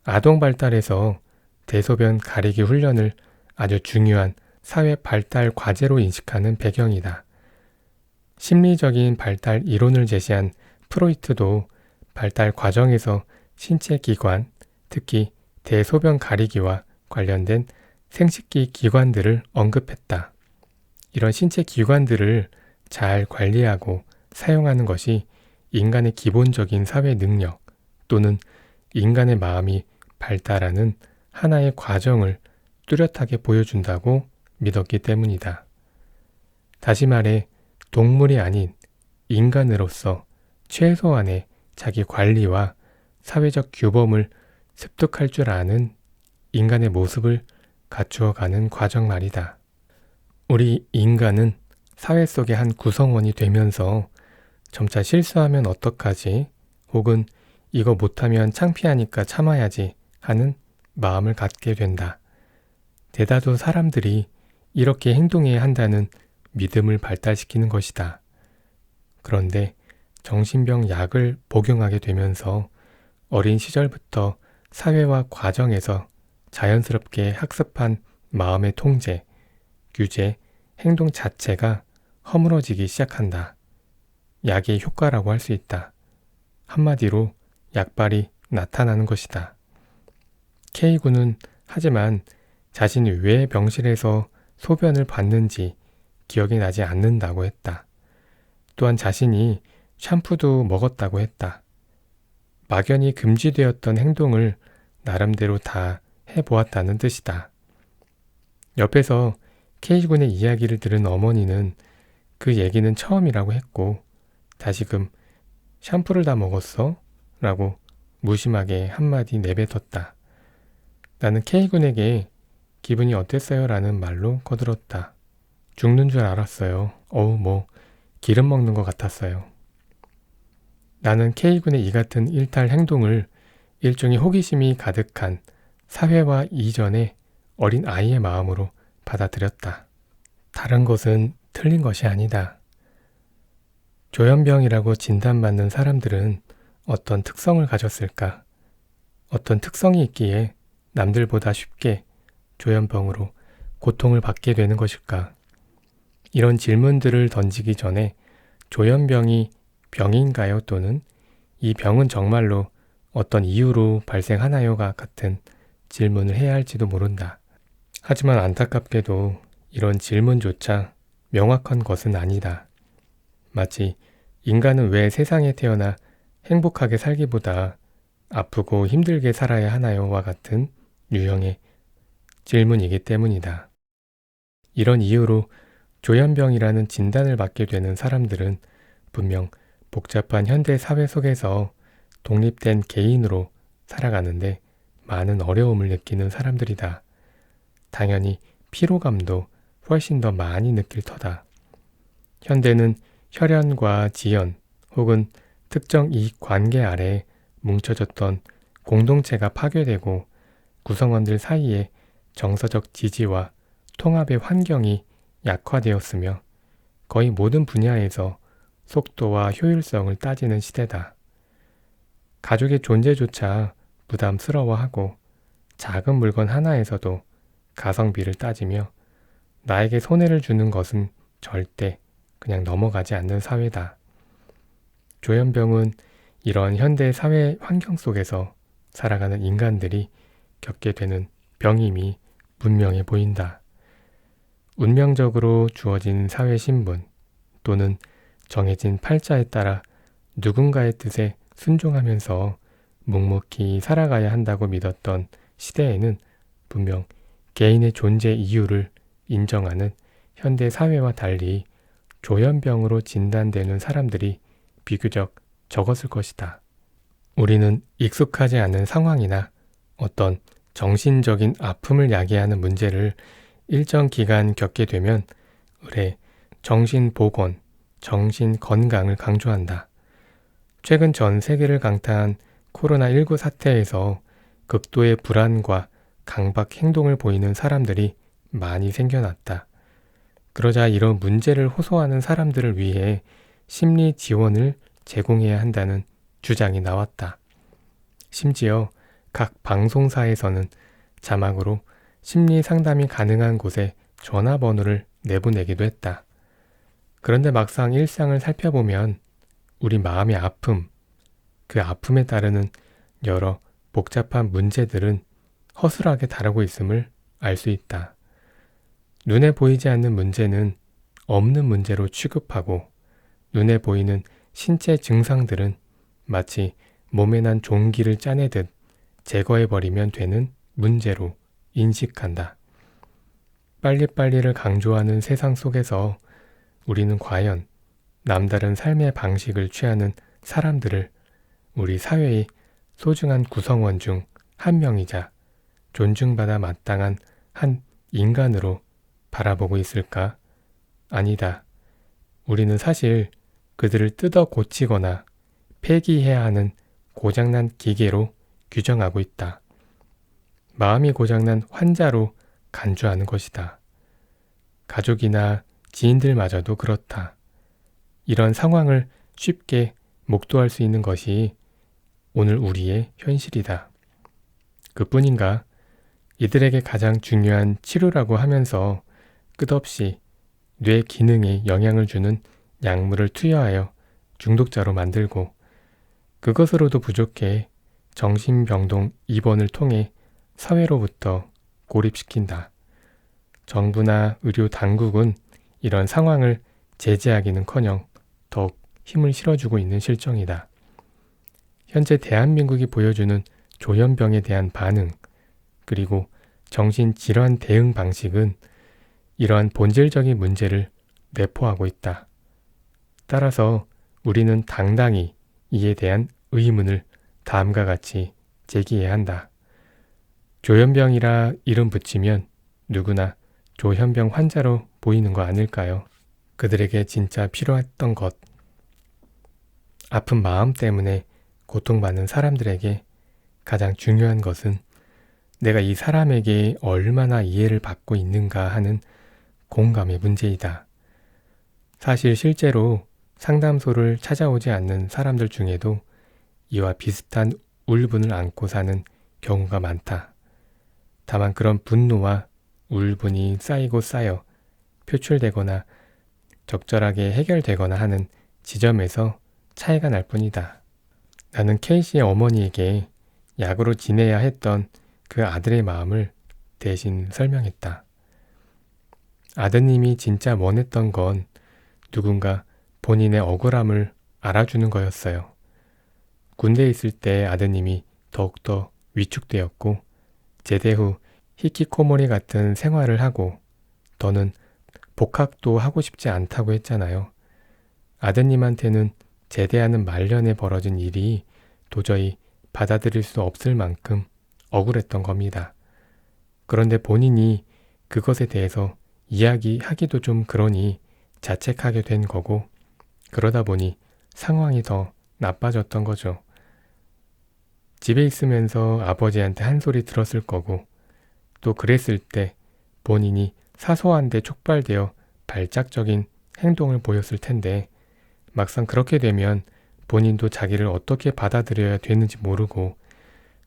아동 발달에서 대소변 가리기 훈련을 아주 중요한 사회 발달 과제로 인식하는 배경이다. 심리적인 발달 이론을 제시한 프로이트도 발달 과정에서 신체 기관, 특히 대소변 가리기와 관련된 생식기 기관들을 언급했다. 이런 신체 기관들을 잘 관리하고 사용하는 것이 인간의 기본적인 사회 능력 또는 인간의 마음이 발달하는 하나의 과정을 뚜렷하게 보여준다고 믿었기 때문이다. 다시 말해 동물이 아닌 인간으로서 최소한의 자기 관리와 사회적 규범을 습득할 줄 아는 인간의 모습을 갖추어가는 과정 말이다. 우리 인간은 사회 속의 한 구성원이 되면서 점차 실수하면 어떡하지? 혹은 이거 못하면 창피하니까 참아야지 하는 마음을 갖게 된다. 대다수 사람들이 이렇게 행동해야 한다는 믿음을 발달시키는 것이다. 그런데 정신병 약을 복용하게 되면서 어린 시절부터 사회와 과정에서 자연스럽게 학습한 마음의 통제, 규제, 행동 자체가 허물어지기 시작한다. 약의 효과라고 할 수 있다. 한마디로 약발이 나타나는 것이다. K군은 하지만 자신이 왜 병실에서 소변을 봤는지 기억이 나지 않는다고 했다. 또한 자신이 샴푸도 먹었다고 했다. 막연히 금지되었던 행동을 나름대로 다 해보았다는 뜻이다. 옆에서 K군의 이야기를 들은 어머니는 그 얘기는 처음이라고 했고 다시금 샴푸를 다 먹었어? 라고 무심하게 한마디 내뱉었다. 나는 K군에게 기분이 어땠어요? 라는 말로 거들었다. 죽는 줄 알았어요. 기름 먹는 것 같았어요. 나는 K군의 이 같은 일탈 행동을 일종의 호기심이 가득한 사회화 이전의 어린 아이의 마음으로 받아들였다. 다른 것은 틀린 것이 아니다. 조현병이라고 진단받는 사람들은 어떤 특성을 가졌을까? 어떤 특성이 있기에 남들보다 쉽게 조현병으로 고통을 받게 되는 것일까? 이런 질문들을 던지기 전에 조현병이 병인가요? 또는 이 병은 정말로 어떤 이유로 발생하나요?가 같은 질문을 해야 할지도 모른다. 하지만 안타깝게도 이런 질문조차 명확한 것은 아니다. 마치 인간은 왜 세상에 태어나 행복하게 살기보다 아프고 힘들게 살아야 하나요?와 같은 유형의 질문이기 때문이다. 이런 이유로 조현병이라는 진단을 받게 되는 사람들은 분명 복잡한 현대 사회 속에서 독립된 개인으로 살아가는데 많은 어려움을 느끼는 사람들이다. 당연히 피로감도 훨씬 더 많이 느낄 터다. 현대는 혈연과 지연 혹은 특정 이익 관계 아래 뭉쳐졌던 공동체가 파괴되고 구성원들 사이에 정서적 지지와 통합의 환경이 약화되었으며 거의 모든 분야에서 속도와 효율성을 따지는 시대다. 가족의 존재조차 부담스러워하고 작은 물건 하나에서도 가성비를 따지며 나에게 손해를 주는 것은 절대 그냥 넘어가지 않는 사회다. 조현병은 이런 현대 사회 환경 속에서 살아가는 인간들이 겪게 되는 병임이 분명해 보인다. 운명적으로 주어진 사회 신분 또는 정해진 팔자에 따라 누군가의 뜻에 순종하면서 묵묵히 살아가야 한다고 믿었던 시대에는 분명 개인의 존재 이유를 인정하는 현대 사회와 달리 조현병으로 진단되는 사람들이 비교적 적었을 것이다. 우리는 익숙하지 않은 상황이나 어떤 정신적인 아픔을 야기하는 문제를 일정 기간 겪게 되면 의례 정신보건, 정신건강을 강조한다. 최근 전 세계를 강타한 코로나19 사태에서 극도의 불안과 강박 행동을 보이는 사람들이 많이 생겨났다. 그러자 이런 문제를 호소하는 사람들을 위해 심리 지원을 제공해야 한다는 주장이 나왔다. 심지어 각 방송사에서는 자막으로 심리 상담이 가능한 곳에 전화번호를 내보내기도 했다. 그런데 막상 일상을 살펴보면 우리 마음의 아픔, 그 아픔에 따르는 여러 복잡한 문제들은 허술하게 다루고 있음을 알 수 있다. 눈에 보이지 않는 문제는 없는 문제로 취급하고 눈에 보이는 신체 증상들은 마치 몸에 난 종기를 짜내듯 제거해버리면 되는 문제로 인식한다. 빨리빨리를 강조하는 세상 속에서 우리는 과연 남다른 삶의 방식을 취하는 사람들을 우리 사회의 소중한 구성원 중 한 명이자 존중받아 마땅한 한 인간으로 바라보고 있을까? 아니다. 우리는 사실 그들을 뜯어 고치거나 폐기해야 하는 고장난 기계로 규정하고 있다. 마음이 고장난 환자로 간주하는 것이다. 가족이나 지인들마저도 그렇다. 이런 상황을 쉽게 목도할 수 있는 것이 오늘 우리의 현실이다. 그뿐인가? 이들에게 가장 중요한 치료라고 하면서 끝없이 뇌 기능에 영향을 주는 약물을 투여하여 중독자로 만들고 그것으로도 부족해 정신병동 입원을 통해 사회로부터 고립시킨다. 정부나 의료 당국은 이런 상황을 제재하기는커녕 더욱 힘을 실어주고 있는 실정이다. 현재 대한민국이 보여주는 조현병에 대한 반응, 그리고 정신질환 대응 방식은 이러한 본질적인 문제를 내포하고 있다. 따라서 우리는 당당히 이에 대한 의문을 다음과 같이 제기해야 한다. 조현병이라 이름 붙이면 누구나 조현병 환자로 보이는 거 아닐까요? 그들에게 진짜 필요했던 것. 아픈 마음 때문에 고통받는 사람들에게 가장 중요한 것은 내가 이 사람에게 얼마나 이해를 받고 있는가 하는 공감의 문제이다. 사실 실제로 상담소를 찾아오지 않는 사람들 중에도 이와 비슷한 울분을 안고 사는 경우가 많다. 다만 그런 분노와 울분이 쌓이고 쌓여 표출되거나 적절하게 해결되거나 하는 지점에서 차이가 날 뿐이다. 나는 K씨의 어머니에게 약으로 지내야 했던 그 아들의 마음을 대신 설명했다. 아드님이 진짜 원했던 건 누군가 본인의 억울함을 알아주는 거였어요. 군대에 있을 때 아드님이 더욱더 위축되었고 제대 후 히키코모리 같은 생활을 하고 더는 복학도 하고 싶지 않다고 했잖아요. 아드님한테는 제대하는 말년에 벌어진 일이 도저히 받아들일 수 없을 만큼 억울했던 겁니다. 그런데 본인이 그것에 대해서 이야기하기도 좀 그러니 자책하게 된 거고 그러다 보니 상황이 더 나빠졌던 거죠. 집에 있으면서 아버지한테 한 소리 들었을 거고 또 그랬을 때 본인이 사소한데 촉발되어 발작적인 행동을 보였을 텐데 막상 그렇게 되면 본인도 자기를 어떻게 받아들여야 되는지 모르고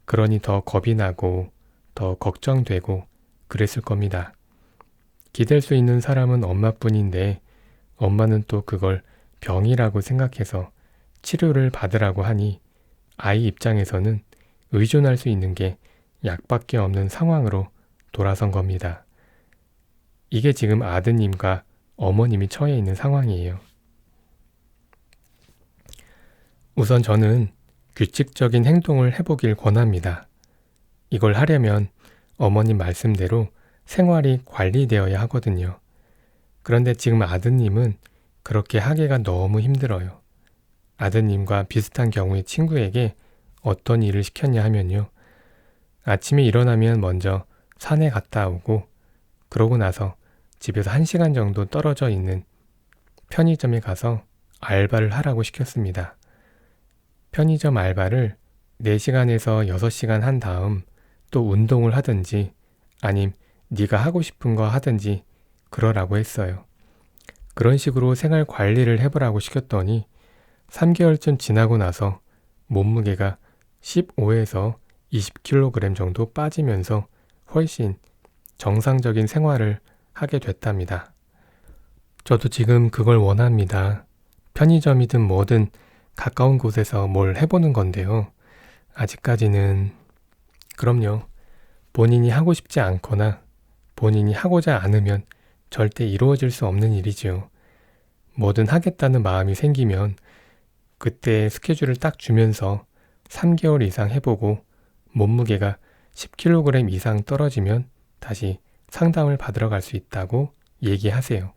그러니 더 겁이 나고 더 걱정되고 그랬을 겁니다. 기댈 수 있는 사람은 엄마뿐인데 엄마는 또 그걸 병이라고 생각해서 치료를 받으라고 하니 아이 입장에서는 의존할 수 있는 게 약밖에 없는 상황으로 돌아선 겁니다. 이게 지금 아드님과 어머님이 처해 있는 상황이에요. 우선 저는 규칙적인 행동을 해보길 권합니다. 이걸 하려면 어머님 말씀대로 생활이 관리되어야 하거든요. 그런데 지금 아드님은 그렇게 하기가 너무 힘들어요. 아드님과 비슷한 경우의 친구에게 어떤 일을 시켰냐 하면요. 아침에 일어나면 먼저 산에 갔다 오고 그러고 나서 집에서 1시간 정도 떨어져 있는 편의점에 가서 알바를 하라고 시켰습니다. 편의점 알바를 4시간에서 6시간 한 다음 또 운동을 하든지 아님 네가 하고 싶은 거 하든지 그러라고 했어요. 그런 식으로 생활 관리를 해보라고 시켰더니 3개월쯤 지나고 나서 몸무게가 15에서 20kg 정도 빠지면서 훨씬 정상적인 생활을 하게 됐답니다. 저도 지금 그걸 원합니다. 편의점이든 뭐든 가까운 곳에서 뭘 해보는 건데요. 아직까지는 그럼요. 본인이 하고 싶지 않거나 본인이 하고자 않으면 절대 이루어질 수 없는 일이지요. 뭐든 하겠다는 마음이 생기면 그때 스케줄을 딱 주면서 3개월 이상 해보고 몸무게가 10kg 이상 떨어지면 다시 상담을 받으러 갈 수 있다고 얘기하세요.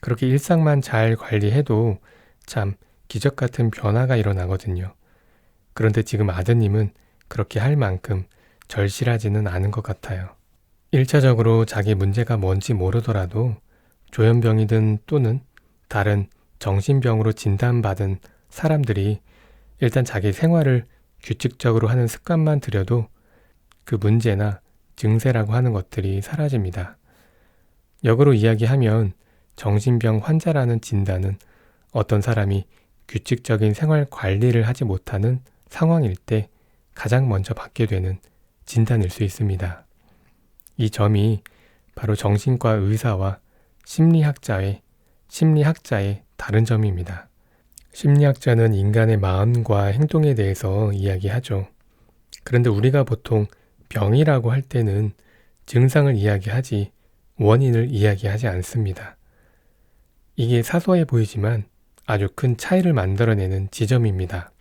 그렇게 일상만 잘 관리해도 참 기적 같은 변화가 일어나거든요. 그런데 지금 아드님은 그렇게 할 만큼 절실하지는 않은 것 같아요. 1차적으로 자기 문제가 뭔지 모르더라도 조현병이든 또는 다른 정신병으로 진단받은 사람들이 일단 자기 생활을 규칙적으로 하는 습관만 들여도 그 문제나 증세라고 하는 것들이 사라집니다. 역으로 이야기하면 정신병 환자라는 진단은 어떤 사람이 규칙적인 생활 관리를 하지 못하는 상황일 때 가장 먼저 받게 되는 진단일 수 있습니다. 이 점이 바로 정신과 의사와 심리학자의 다른 점입니다. 심리학자는 인간의 마음과 행동에 대해서 이야기하죠. 그런데 우리가 보통 병이라고 할 때는 증상을 이야기하지 원인을 이야기하지 않습니다. 이게 사소해 보이지만 아주 큰 차이를 만들어내는 지점입니다.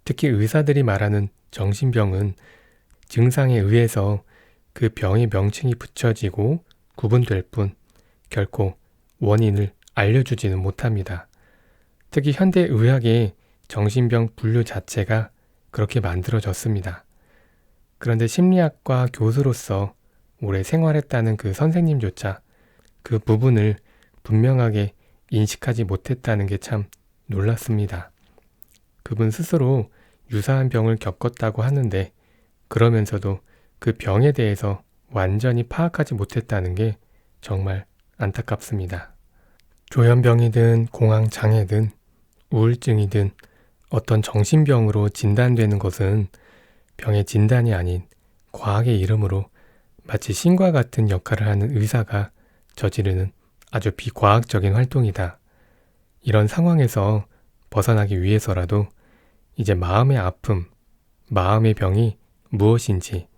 특히 의사들이 말하는 정신병은 증상에 의해서 그 병의 명칭이 붙여지고 구분될 뿐 결코 원인을 알려주지는 못합니다. 특히 현대의학의 정신병 분류 자체가 그렇게 만들어졌습니다. 그런데 심리학과 교수로서 오래 생활했다는 그 선생님조차 그 부분을 분명하게 인식하지 못했다는 게 참 놀랐습니다. 그분 스스로 유사한 병을 겪었다고 하는데 그러면서도 그 병에 대해서 완전히 파악하지 못했다는 게 정말 안타깝습니다. 조현병이든 공황장애든 우울증이든 어떤 정신병으로 진단되는 것은 병의 진단이 아닌 과학의 이름으로 마치 신과 같은 역할을 하는 의사가 저지르는 아주 비과학적인 활동이다. 이런 상황에서 벗어나기 위해서라도 이제 마음의 아픔, 마음의 병이 무엇인지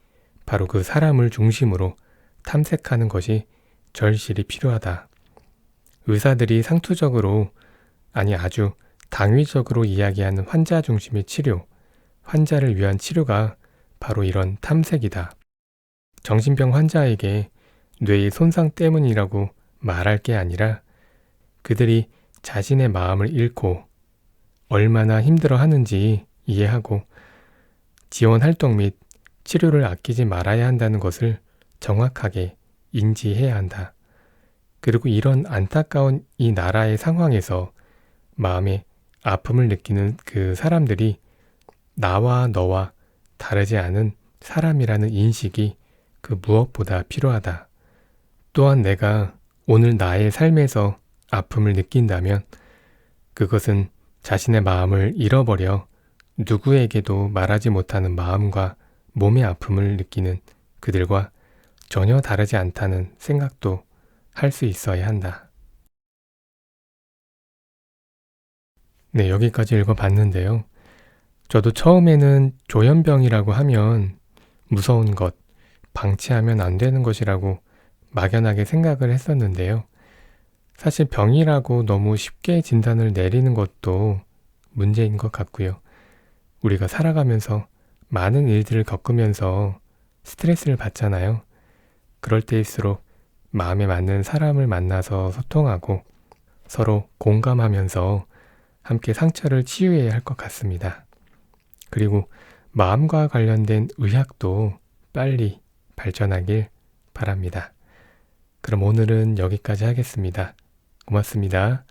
바로 그 사람을 중심으로 탐색하는 것이 절실히 필요하다. 의사들이 상투적으로 아니 아주 당위적으로 이야기하는 환자 중심의 치료, 환자를 위한 치료가 바로 이런 탐색이다. 정신병 환자에게 뇌의 손상 때문이라고 말할 게 아니라 그들이 자신의 마음을 잃고 얼마나 힘들어하는지 이해하고 지원 활동 및 치료를 아끼지 말아야 한다는 것을 정확하게 인지해야 한다. 그리고 이런 안타까운 이 나라의 상황에서 마음의 아픔을 느끼는 그 사람들이 나와 너와 다르지 않은 사람이라는 인식이 그 무엇보다 필요하다. 또한 내가 오늘 나의 삶에서 아픔을 느낀다면 그것은 자신의 마음을 잃어버려 누구에게도 말하지 못하는 마음과 몸의 아픔을 느끼는 그들과 전혀 다르지 않다는 생각도 할 수 있어야 한다. 네, 여기까지 읽어봤는데요. 저도 처음에는 조현병이라고 하면 무서운 것, 방치하면 안 되는 것이라고 막연하게 생각을 했었는데요. 사실 병이라고 너무 쉽게 진단을 내리는 것도 문제인 것 같고요. 우리가 살아가면서 많은 일들을 겪으면서 스트레스를 받잖아요. 그럴 때일수록 마음에 맞는 사람을 만나서 소통하고 서로 공감하면서 함께 상처를 치유해야 할 것 같습니다. 그리고 마음과 관련된 의학도 빨리 발전하길 바랍니다. 그럼 오늘은 여기까지 하겠습니다. 고맙습니다.